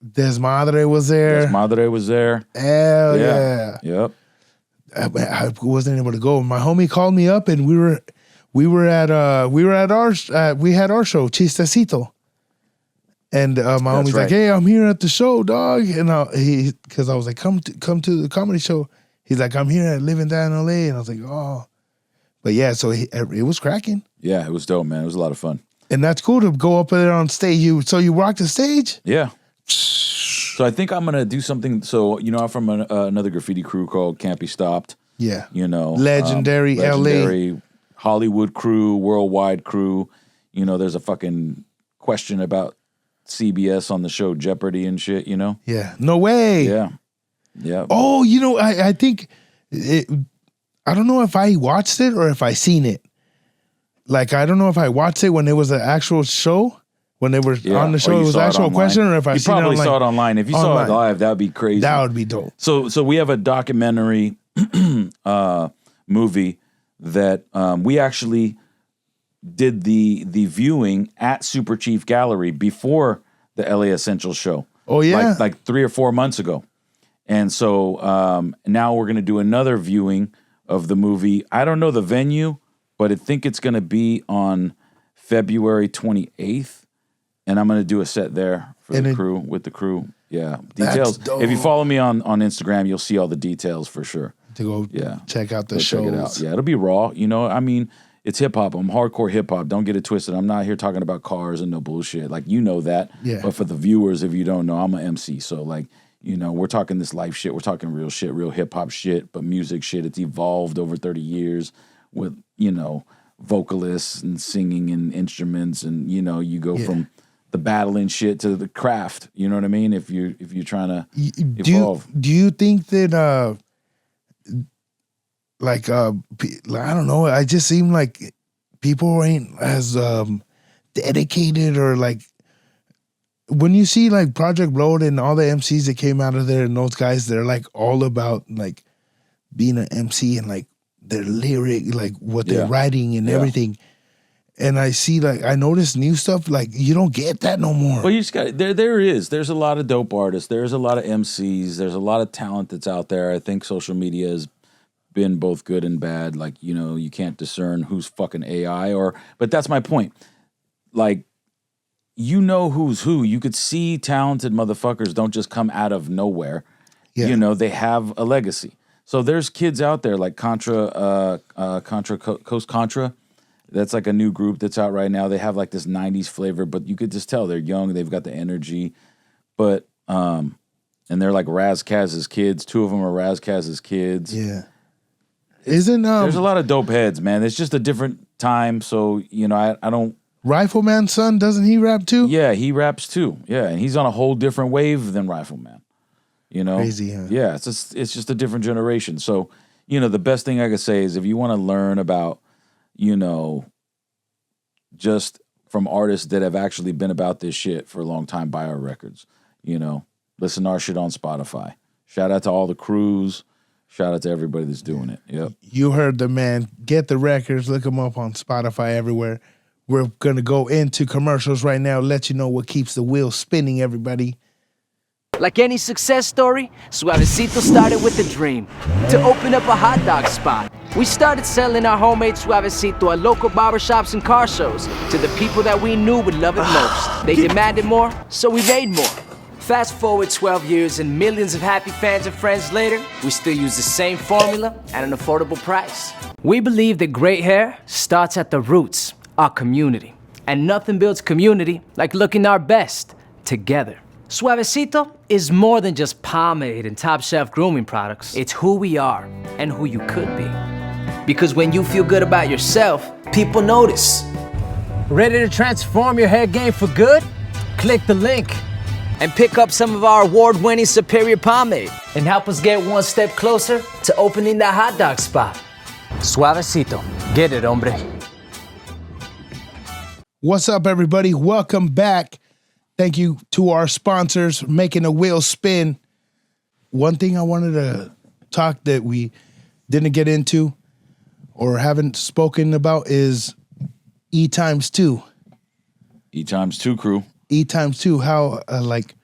Desmadre was there. Desmadre was there. Hell yeah. Yep. I wasn't able to go. My homie called me up, and we had our show, Chistecito. And my homie's like, "Hey, I'm here at the show, dog." And because I was like, "Come to the comedy show." He's like, "I'm here at Living Down in LA," and I was like, "Oh." But yeah, so it was cracking. Yeah, it was dope, man. It was a lot of fun. And that's cool to go up there on stage. You rocked the stage? Yeah. So I think I'm going to do something. So, I'm from another graffiti crew called Can't Be Stopped. Yeah. Legendary LA. Hollywood crew, worldwide crew. There's a fucking question about CBS on the show Jeopardy and shit, Yeah. No way. Yeah. Yeah. Oh, I think... I don't know if I watched it or if I seen it. Like, I don't know if I watched it when it was an actual show, when they were on the Or show? you It was saw it actual online. question, or if I you seen probably it online? saw it online. If you saw it live, that would be crazy. That would be dope. So we have a documentary movie that we actually did the viewing at Super Chief Gallery before the LA Essentials show. Oh yeah, like 3 or 4 months ago. And so now we're going to do another viewing of the movie. I don't know the venue, but I think it's going to be on February 28th. And I'm going to do a set there for the crew, with the crew. Yeah. Details. If you follow me on Instagram, you'll see all the details for sure. To go check out the shows. Check it out. Yeah, it'll be raw. You know, I mean, it's hip hop. I'm hardcore hip hop. Don't get it twisted. I'm not here talking about cars and no bullshit. Like, you know that. Yeah. But for the viewers, if you don't know, I'm an MC. So, like, you know, we're talking this life shit. We're talking real shit, real hip hop shit, but music shit. It's evolved over 30 years with, you know, vocalists and singing and instruments. And, you know, you go from the battling shit to the craft. You know what I mean? If you're trying to evolve. Do you think that I don't know, I just seem like people ain't as dedicated, or like when you see like Project Bloat and all the MCs that came out of there, and those guys, they're like all about like being an MC and like their lyric, like what they're writing and everything. And I see, like, I notice new stuff, like, you don't get that no more. Well, you just got, there's a lot of dope artists. There's a lot of MCs. There's a lot of talent that's out there. I think social media has been both good and bad. Like, you know, you can't discern who's fucking AI but that's my point. Like, you know who's who. You could see talented motherfuckers don't just come out of nowhere. Yeah. You know, they have a legacy. So there's kids out there like Coast Contra. That's like a new group that's out right now. They have like this 90s flavor, but you could just tell they're young. They've got the energy. But, and they're like Raz Kaz's kids. 2 of them are Raz Kaz's kids. Yeah. There's a lot of dope heads, man. It's just a different time. So, you know, I don't. Rifleman's son, doesn't he rap too? Yeah, he raps too. Yeah. And he's on a whole different wave than Rifleman. You know? Crazy, huh? Yeah. It's just a different generation. So, you know, the best thing I could say is if you want to learn about, you know, just from artists that have actually been about this shit for a long time, buy our records. You know, listen to our shit on Spotify. Shout out to all the crews. Shout out to everybody that's doing it. Yep. You heard the man. Get the records. Look them up on Spotify everywhere. We're going to go into commercials right now, let you know what keeps the wheel spinning, everybody. Like any success story, Cervezacito started with a dream to open up a hot dog spot. We started selling our homemade Cervezacito at local barbershops and car shows to the people that we knew would love it most. They demanded more, so we made more. Fast forward 12 years and millions of happy fans and friends later, we still use the same formula at an affordable price. We believe that great hair starts at the roots, our community. And nothing builds community like looking our best together. Cervezacito is more than just pomade and top-shelf grooming products. It's who we are and who you could be. Because when you feel good about yourself, people notice. Ready to transform your hair game for good? Click the link and pick up some of our award-winning Superior Pomade and help us get one step closer to opening that hot dog spot. Cervezacito. Get it, hombre. What's up, everybody? Welcome back. Thank you to our sponsors, making the wheel spin. One thing I wanted to talk that we didn't get into or haven't spoken about is E times 2. E times 2 crew. E times 2. How, like,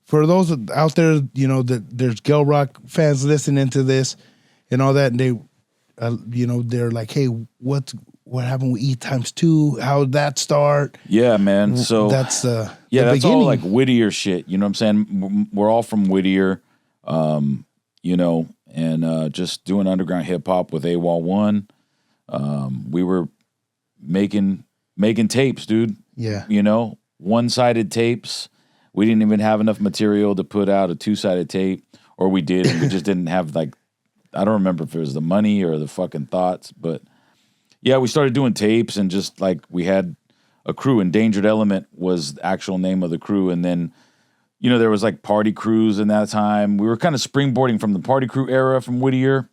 for those out there, you know, that there's Gel Roc fans listening to this and all that, and they, you know, they're like, hey, what happened with E times 2? How'd that start? Yeah, man. So that's the that's beginning. all like Whittier shit. You know what I'm saying? We're all from Whittier, you know, and just doing underground hip hop with AWOL 1. We were making tapes, dude. Yeah. You know, one-sided tapes. We didn't even have enough material to put out a 2-sided tape, or we did, and we just didn't have, like, I don't remember if it was the money or the fucking thoughts, but yeah, we started doing tapes, and just like we had a crew. Endangered Element was the actual name of the crew, and then, you know, there was like party crews in that time. We were kind of springboarding from the party crew era from Whittier.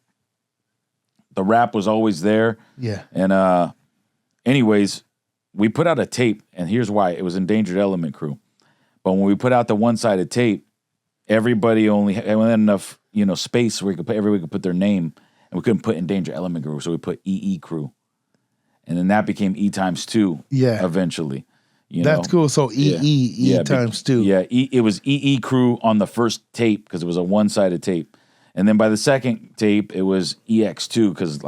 The rap was always there. Yeah. And anyways, we put out a tape, and here's why. It was Endangered Element Crew. But when we put out the one-sided tape, everybody only had enough, space where everybody could put their name, and we couldn't put Endangered Element Crew, so we put EE Crew. And then that became E times 2 eventually. That's cool. So E times 2. Yeah, it was EE Crew on the first tape because it was a one-sided tape. And then by the second tape, it was EX2 because,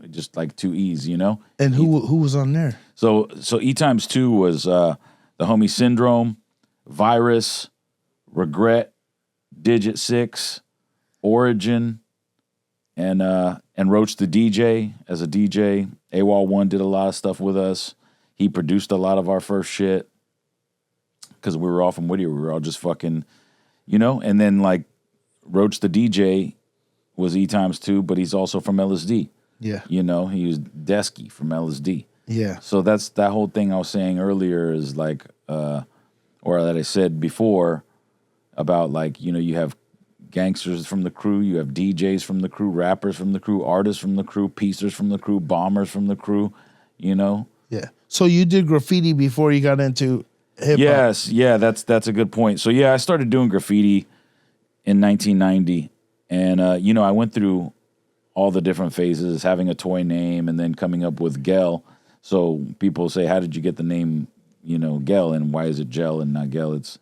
just like 2 E's, And who was on there? So E times 2 was the homie Syndrome, Virus, Regret, Digit 6, Origin, and Roach the DJ as a DJ. AWOL 1 did a lot of stuff with us. He produced a lot of our first shit because we were all from Whittier. We were all just fucking, and then like Roach the DJ was E times 2, but he's also from LSD. Yeah. He was Desky from LSD. Yeah. So that's that whole thing I was saying earlier is like, or that I said before about like, you have gangsters from the crew, you have DJs from the crew, rappers from the crew, artists from the crew, piecers from the crew, bombers from the crew, Yeah. So you did graffiti before you got into hip hop? Yes, yeah, that's a good point. So yeah, I started doing graffiti in 1990, and I went through all the different phases, having a toy name and then coming up with Gel. So people say, how did you get the name, Gel, and why is it Gel and not Gel? It's,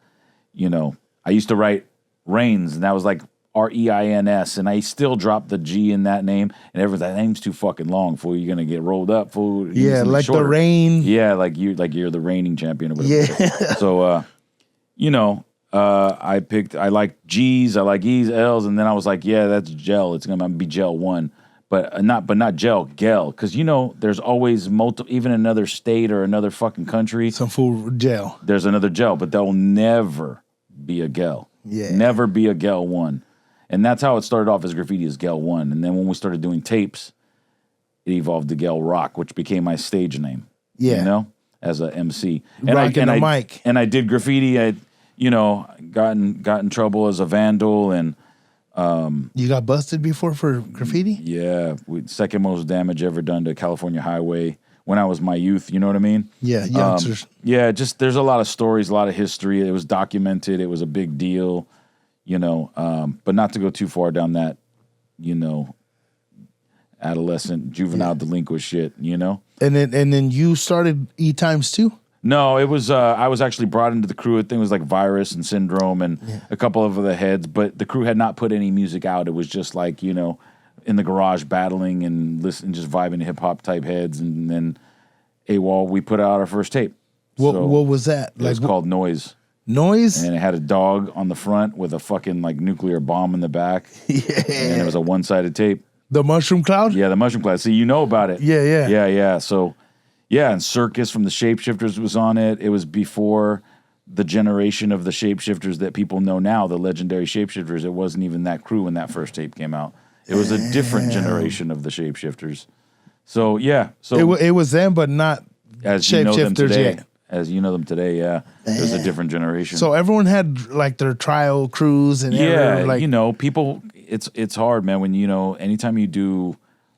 I used to write Reigns, and that was like Reins, and I still drop the G in that name, and everyone's like, that name's too fucking long, fool. You're gonna get rolled up, fool. Yeah, like shorter. The rain. Yeah, like you're the reigning champion or whatever. Yeah. So I like G's, I like E's, L's, and then I was like, yeah, that's Gel. It's gonna be Gel 1. But not Gel, Gel. Because, there's always multiple, even another state or another fucking country. Some fool Gel. There's another Gel, but there will never be a Gel. Yeah. Never be a Gel 1. And that's how it started off as graffiti as Gel 1. And then when we started doing tapes, it evolved to Gel Roc, which became my stage name. Yeah. As a MC. And Rocking the mic. And I did graffiti. I, got in trouble as a vandal and... you got busted before for graffiti? Yeah, second most damage ever done to California Highway when I was my youth. You know what I mean? Yeah, youngsters. Just there's a lot of stories, a lot of history. It was documented. It was a big deal, but not to go too far down that, adolescent, juvenile delinquent shit. And then you started E times 2? No, it was. I was actually brought into the crew. I think it was like Virus and Syndrome and a couple of other heads, but the crew had not put any music out. It was just like in the garage battling and listening, just vibing to hip hop type heads. And then AWOL, we put out our first tape. What was that? It was called Noise. Noise? And it had a dog on the front with a fucking like nuclear bomb in the back. Yeah. And it was a one-sided tape. The Mushroom Cloud? Yeah, the Mushroom Cloud. See, about it. Yeah. Yeah. So. Yeah, and Circus from the Shapeshifters was on it. It was before the generation of the Shapeshifters that people know now, the legendary Shapeshifters. It wasn't even that crew when that first tape came out. It was a different generation of the Shapeshifters. So, yeah. So it was them, but not as Shapeshifters yet. As you know them today, yeah. It was a different generation. So everyone had like their trial crews and people, it's hard, man, when, anytime you do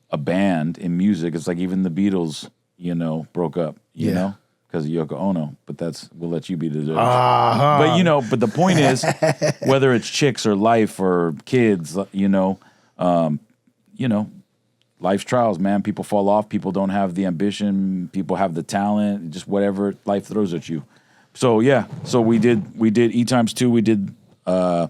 a band in music, it's like even the Beatles... broke up, because of Yoko Ono, but we'll let you be the judge. But, but the point is, whether it's chicks or life or kids, life's trials, man. People fall off. People don't have the ambition. People have the talent, just whatever life throws at you. So, yeah. So we did E times 2. We did some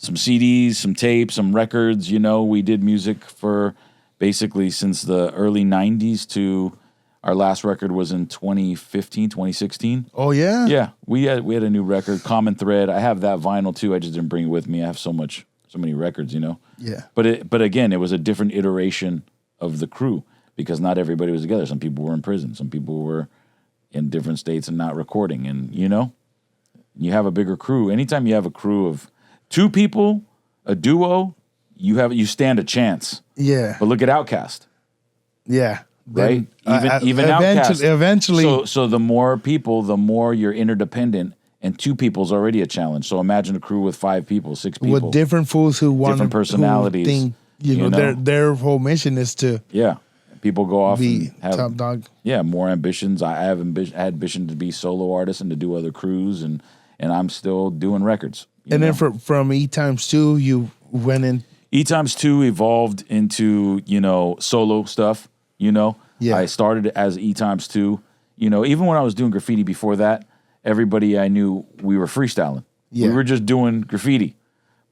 CDs, some tapes, some records, we did music for basically since the early 90s to... Our last record was in 2015, 2016. Oh, yeah? Yeah. We had a new record, Common Thread. I have that vinyl, too. I just didn't bring it with me. I have so many records, Yeah. But again, it was a different iteration of the crew because not everybody was together. Some people were in prison. Some people were in different states and not recording. And, you have a bigger crew. Anytime you have a crew of 2 people, a duo, you stand a chance. Yeah. But look at Outkast. Yeah. Right? Even Outkast. Eventually. So the more people, the more you're interdependent, and 2 people's already a challenge. So imagine a crew with 5 people, 6 people. With different fools who want different personalities. Their whole mission is to... Yeah. people go off Be and have top dog. Yeah, more ambitions. I have had ambition to be solo artist and to do other crews, and I'm still doing records. And then from E times 2, you went in. E times 2 evolved into, solo stuff, Yeah. I started as E times 2. Even when I was doing graffiti before that, everybody I knew, we were freestyling. Yeah. We were just doing graffiti,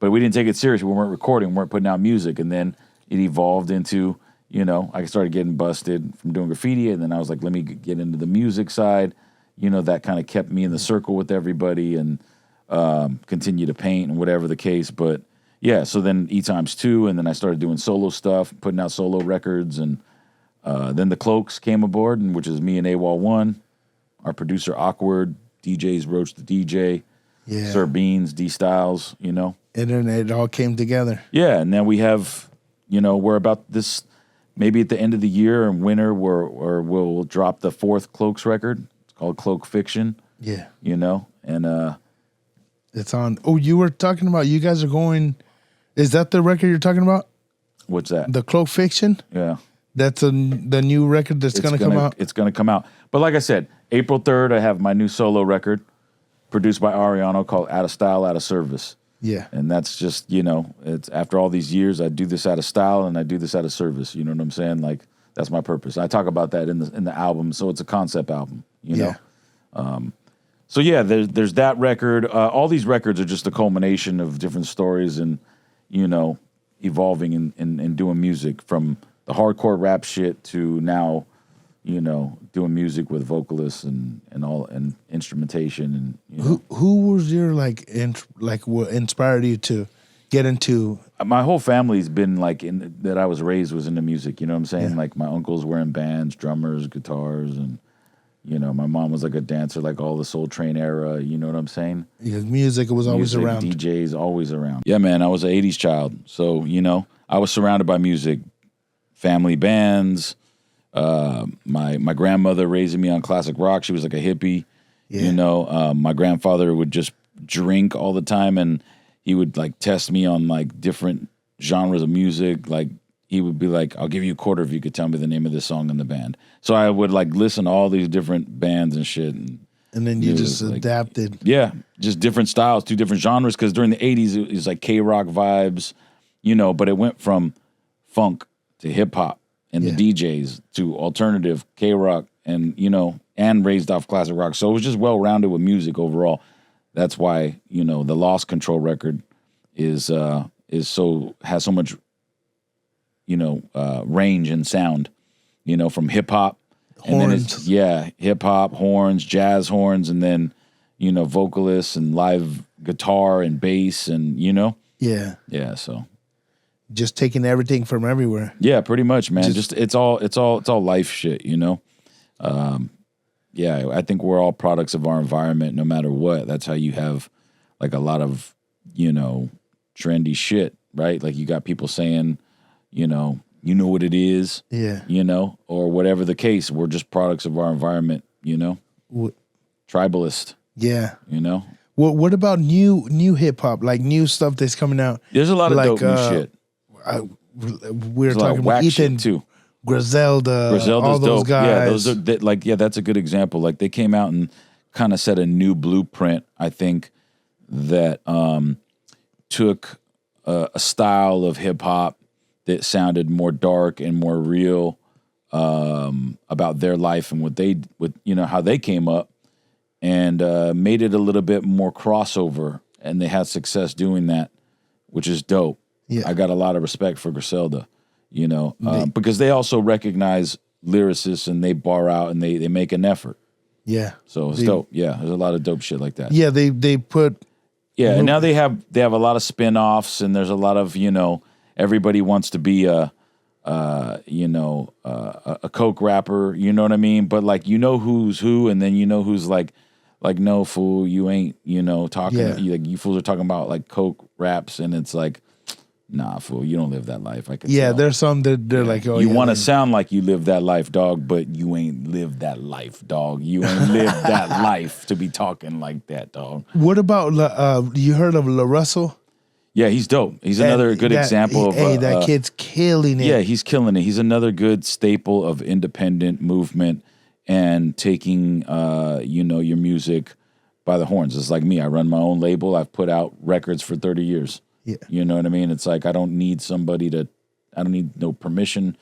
but we didn't take it serious. We weren't recording, we weren't putting out music. And then it evolved into, I started getting busted from doing graffiti. And then I was like, let me get into the music side. That kind of kept me in the circle with everybody and continue to paint and whatever the case. But yeah, so then E times 2, and then I started doing solo stuff, putting out solo records, and then the Cloaks came aboard, and which is me and AWOL1, our producer Awkward, DJs Roach the DJ, Sir Beans, D Styles, And then it all came together. Yeah, and then we have, we're about this, maybe at the end of the year and winter, we'll drop the 4th Cloaks record. It's called Cloak Fiction. Yeah. And it's on. Oh, you were talking about, you guys are going, is that the record you're talking about? what's that? The Cloak Fiction? Yeah. That's the new record that's going to come out? It's going to come out. But like I said, April 3rd, I have my new solo record produced by Ariano called Out of Style, Out of Service. Yeah. And that's just, it's after all these years, I do this out of style and I do this out of service. You know what I'm saying? Like, that's my purpose. I talk about that in the album, so it's a concept album, you know? So yeah, there's that record. All these records are just a culmination of different stories and, evolving and doing music from the hardcore rap shit to now, doing music with vocalists and instrumentation and Who was your what inspired you to get into? My whole family's been that I was raised was into music. You know what I'm saying? Yeah. Like my uncles were in bands, drummers, guitars, and my mom was like a dancer, like all the Soul Train era. You know what I'm saying? Because music was always around. DJs always around. Yeah, man. I was an '80s child, so I was surrounded by music, family bands. My grandmother raising me on classic rock. She was like a hippie. Yeah. My grandfather would just drink all the time, and he would test me on different genres of music. Like he would be like, "I'll give you a quarter if you could tell me the name of this song in the band." So I would listen to all these different bands and shit, and then you just adapted. Yeah, just different styles, 2 different genres. Because during the '80s, it was like K-rock vibes, but it went from funk to hip hop. And the DJs to alternative K-rock and, and raised off classic rock. So it was just well-rounded with music overall. That's why, the Lost Control record has so much, range and sound, from hip hop. And then it's, hip hop, horns, jazz horns, and then, vocalists and live guitar and bass and, Yeah. Yeah, so. Just taking everything from everywhere. Yeah, pretty much, man. Just it's all life shit, Yeah, I think we're all products of our environment, no matter what. That's how you have a lot of trendy shit, right? Like you got people saying, you know what it is, or whatever the case. We're just products of our environment, Tribalist, What about new hip hop, new stuff that's coming out? There's a lot of dope new shit. We're talking about Ethan too. Griselda's all those dope. guys. Yeah, that's a good example. They came out and kind of set a new blueprint. I think that took a style of hip hop that sounded more dark and more real about their life and how they came up, and made it a little bit more crossover. And they had success doing that, which is dope. Yeah. I got a lot of respect for Griselda, because they also recognize lyricists and they bar out and they make an effort. Yeah. So it's dope. Yeah, there's a lot of dope shit like that. Yeah, they put. Yeah, and now they have a lot of spin-offs, and there's a lot of everybody wants to be a coke rapper. You know what I mean? But who's who, and then who's like no fool, you ain't talking. Yeah. You fools are talking about coke raps, and it's like. Nah, fool, you don't live that life. I could tell. There's some that they're you want to sound like you live that life, dog, but you ain't lived that life, dog. You ain't lived that life to be talking like that, dog. What about you heard of La Russell? Yeah, he's dope. He's another good example of that kid's killing it. Yeah, he's killing it. He's another good staple of independent movement and taking your music by the horns. It's like me. I run my own label. I've put out records for 30 years. Yeah. You know what I mean? It's like I don't need no permission,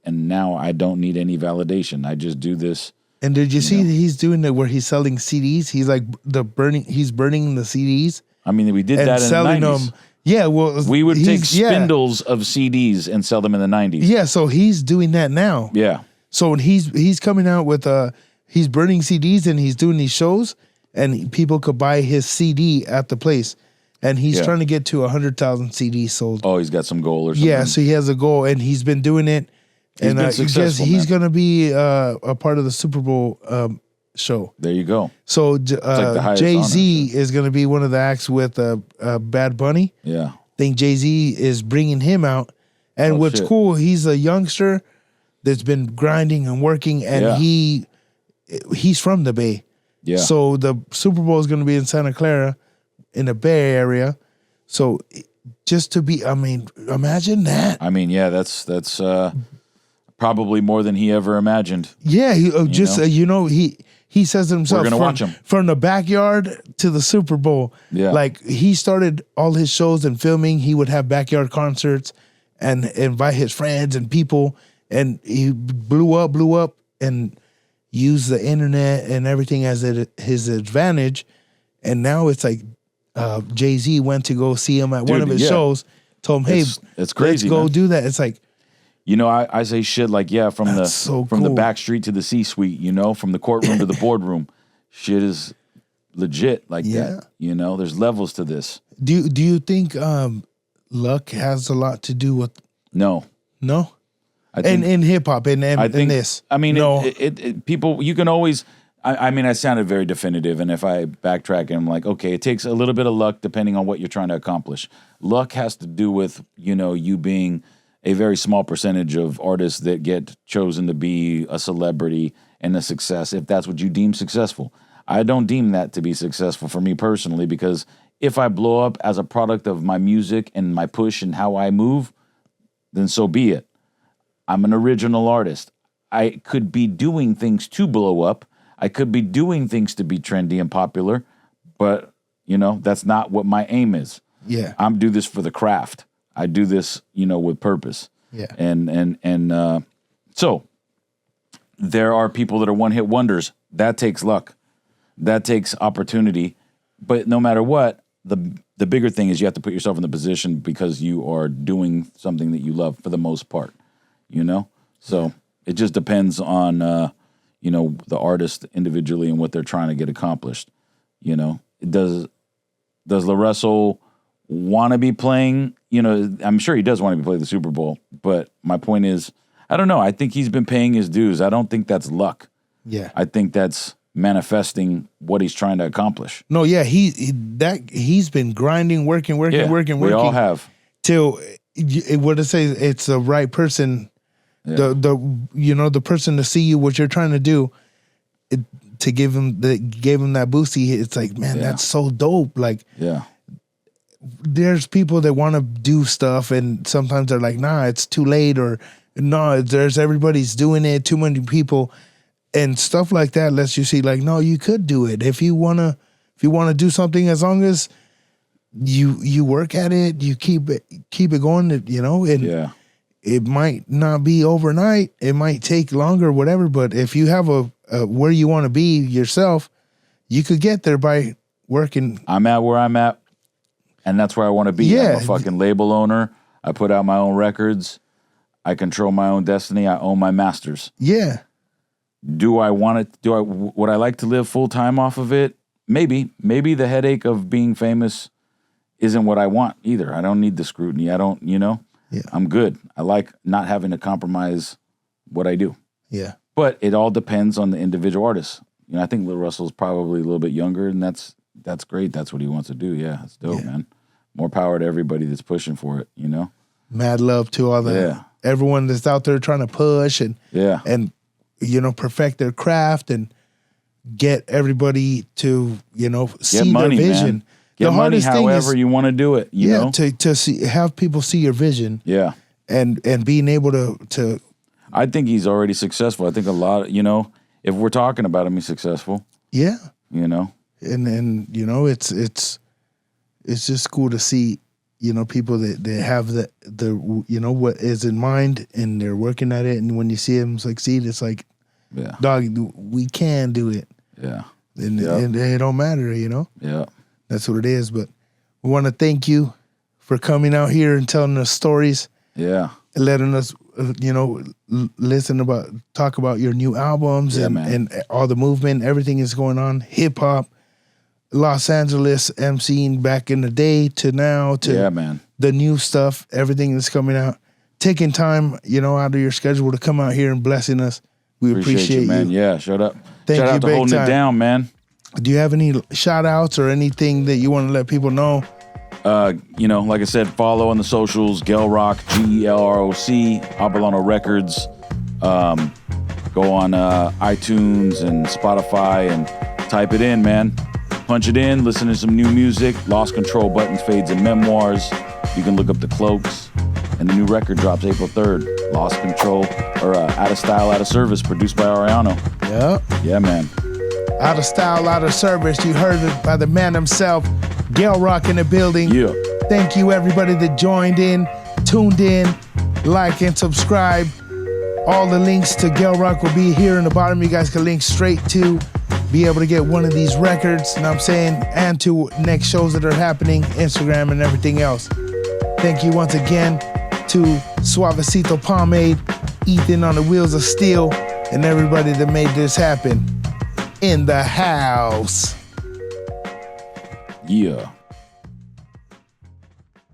and now I don't need any validation. I just do this. And did you see he's doing it where he's selling CDs? He's like he's burning the CDs. I mean, we did and that in selling the 90s. them. Yeah, well, We would take spindles of CDs and sell them in the 90s. Yeah, so he's doing that now. Yeah. So he's coming out with he's burning CDs and he's doing these shows, and people could buy his CD at the place, and he's trying to get to 100,000 CDs sold. Oh, he's got some goal or something. Yeah, so he has a goal, and he's been doing it. He's been successful, he's going to be a part of the Super Bowl show. There you go. So like Jay-Z is going to be one of the acts with Bad Bunny. Yeah. I think Jay-Z is bringing him out. And what's cool, he's a youngster that's been grinding and working, and he's from the Bay. Yeah. So the Super Bowl is going to be in Santa Clara in the Bay Area. So just to be, I mean, imagine that. I mean, yeah, that's probably more than he ever imagined. Yeah, he says to himself, we're gonna watch him from the backyard to the Super Bowl. Yeah, like he started all his shows and filming. He would have backyard concerts and invite his friends and people, and he blew up, and used the internet and everything as his advantage. And now it's like Jay-Z went to go see him at one of his shows. Told him, "Hey, it's crazy. Let's go do that." It's like. I say shit like, from the back street to the C-suite, from the courtroom to the boardroom. Shit is legit like that. There's levels to this. Do you think luck has a lot to do with? No. I think, in hip hop and this. I mean, no. People, you can always. I mean, I sounded very definitive, and if I backtrack and I'm like, okay, it takes a little bit of luck depending on what you're trying to accomplish. Luck has to do with you being a very small percentage of artists that get chosen to be a celebrity and a success, if that's what you deem successful. I don't deem that to be successful for me personally, because if I blow up as a product of my music and my push and how I move, then so be it. I'm an original artist. I could be doing things to blow up. I could be doing things to be trendy and popular, but, that's not what my aim is. Yeah. I'm do this for the craft. I do this, with purpose. Yeah. And so there are people that are one-hit wonders. That takes luck. That takes opportunity. But no matter what, the bigger thing is you have to put yourself in the position because you are doing something that you love for the most part, So it just depends on, the artist individually and what they're trying to get accomplished. Does La Russell want to be playing, I'm sure he does want to be playing the Super Bowl, but my point is, I don't know. I think he's been paying his dues. I don't think that's luck. Yeah. I think that's manifesting what he's trying to accomplish. No, yeah, he's been grinding, working. We all have. Till what it says, it's the right person, the person to see you, what you're trying to do, to give him that boost. It's like, man, that's so dope. Like, there's people that want to do stuff, and sometimes they're like, nah, it's too late, or no, everybody's doing it, too many people, and stuff like that lets you see, like, no, you could do it if you wanna do something, as long as you work at it, you keep it going, and it might not be overnight, it might take longer, whatever, but if you have a where you want to be yourself, you could get there by working. I'm at where I'm at. And that's where I want to be. Yeah. I'm a fucking label owner. I put out my own records. I control my own destiny. I own my masters. Yeah. Would I like to live full time off of it? Maybe. Maybe the headache of being famous isn't what I want either. I don't need the scrutiny. I don't, Yeah. I'm good. I like not having to compromise what I do. Yeah. But it all depends on the individual artist. I think Lil Russell's probably a little bit younger, and that's great. That's what he wants to do. Yeah, that's dope, man. More power to everybody that's pushing for it, Mad love to all everyone that's out there trying to push and perfect their craft and get everybody to, see money, their vision. Man. Get money however you want to do it. You know? to have people see your vision. Yeah. And being able to. I think he's already successful. I think a lot, if we're talking about him, he's successful. Yeah. And you know, it's just cool to see, people that have the what is in mind and they're working at it, and when you see them succeed, it's like, yeah, dog, we can do it. Yeah. And it don't matter, Yeah. That's what it is. But we want to thank you for coming out here and telling us stories. Yeah. And letting us, talk about your new albums and all the movement, everything is going on. Hip hop, Los Angeles MCing back in the day to now to the new stuff, everything that's coming out. Taking time, out of your schedule to come out here and blessing us. We appreciate you, man. Yeah, shout out Thank you, to holding it down, man. Do you have any shout outs or anything that you want to let people know? Like I said, follow on the socials, Gel Roc, GELROC, Apollano Records. Go on iTunes and Spotify and type it in, man. Punch it in, listen to some new music, Lost Control, Buttons, Fades, and Memoirs. You can look up the Cloaks. And the new record drops April 3rd, Lost Control, or Out of Style, Out of Service, produced by Ariano. Yeah. Yeah, man. Out of Style, Out of Service. You heard it by the man himself, Gel Roc in the building. Yeah. Thank you, everybody that joined in, tuned in, like and subscribe. All the links to Gel Roc will be here in the bottom. You guys can link straight to be able to get one of these records, you know what I'm saying, and to next shows that are happening, Instagram and everything else. Thank you once again to Cervezacito Pomade, Ethan on the Wheels of Steel, and everybody that made this happen in the house. Yeah.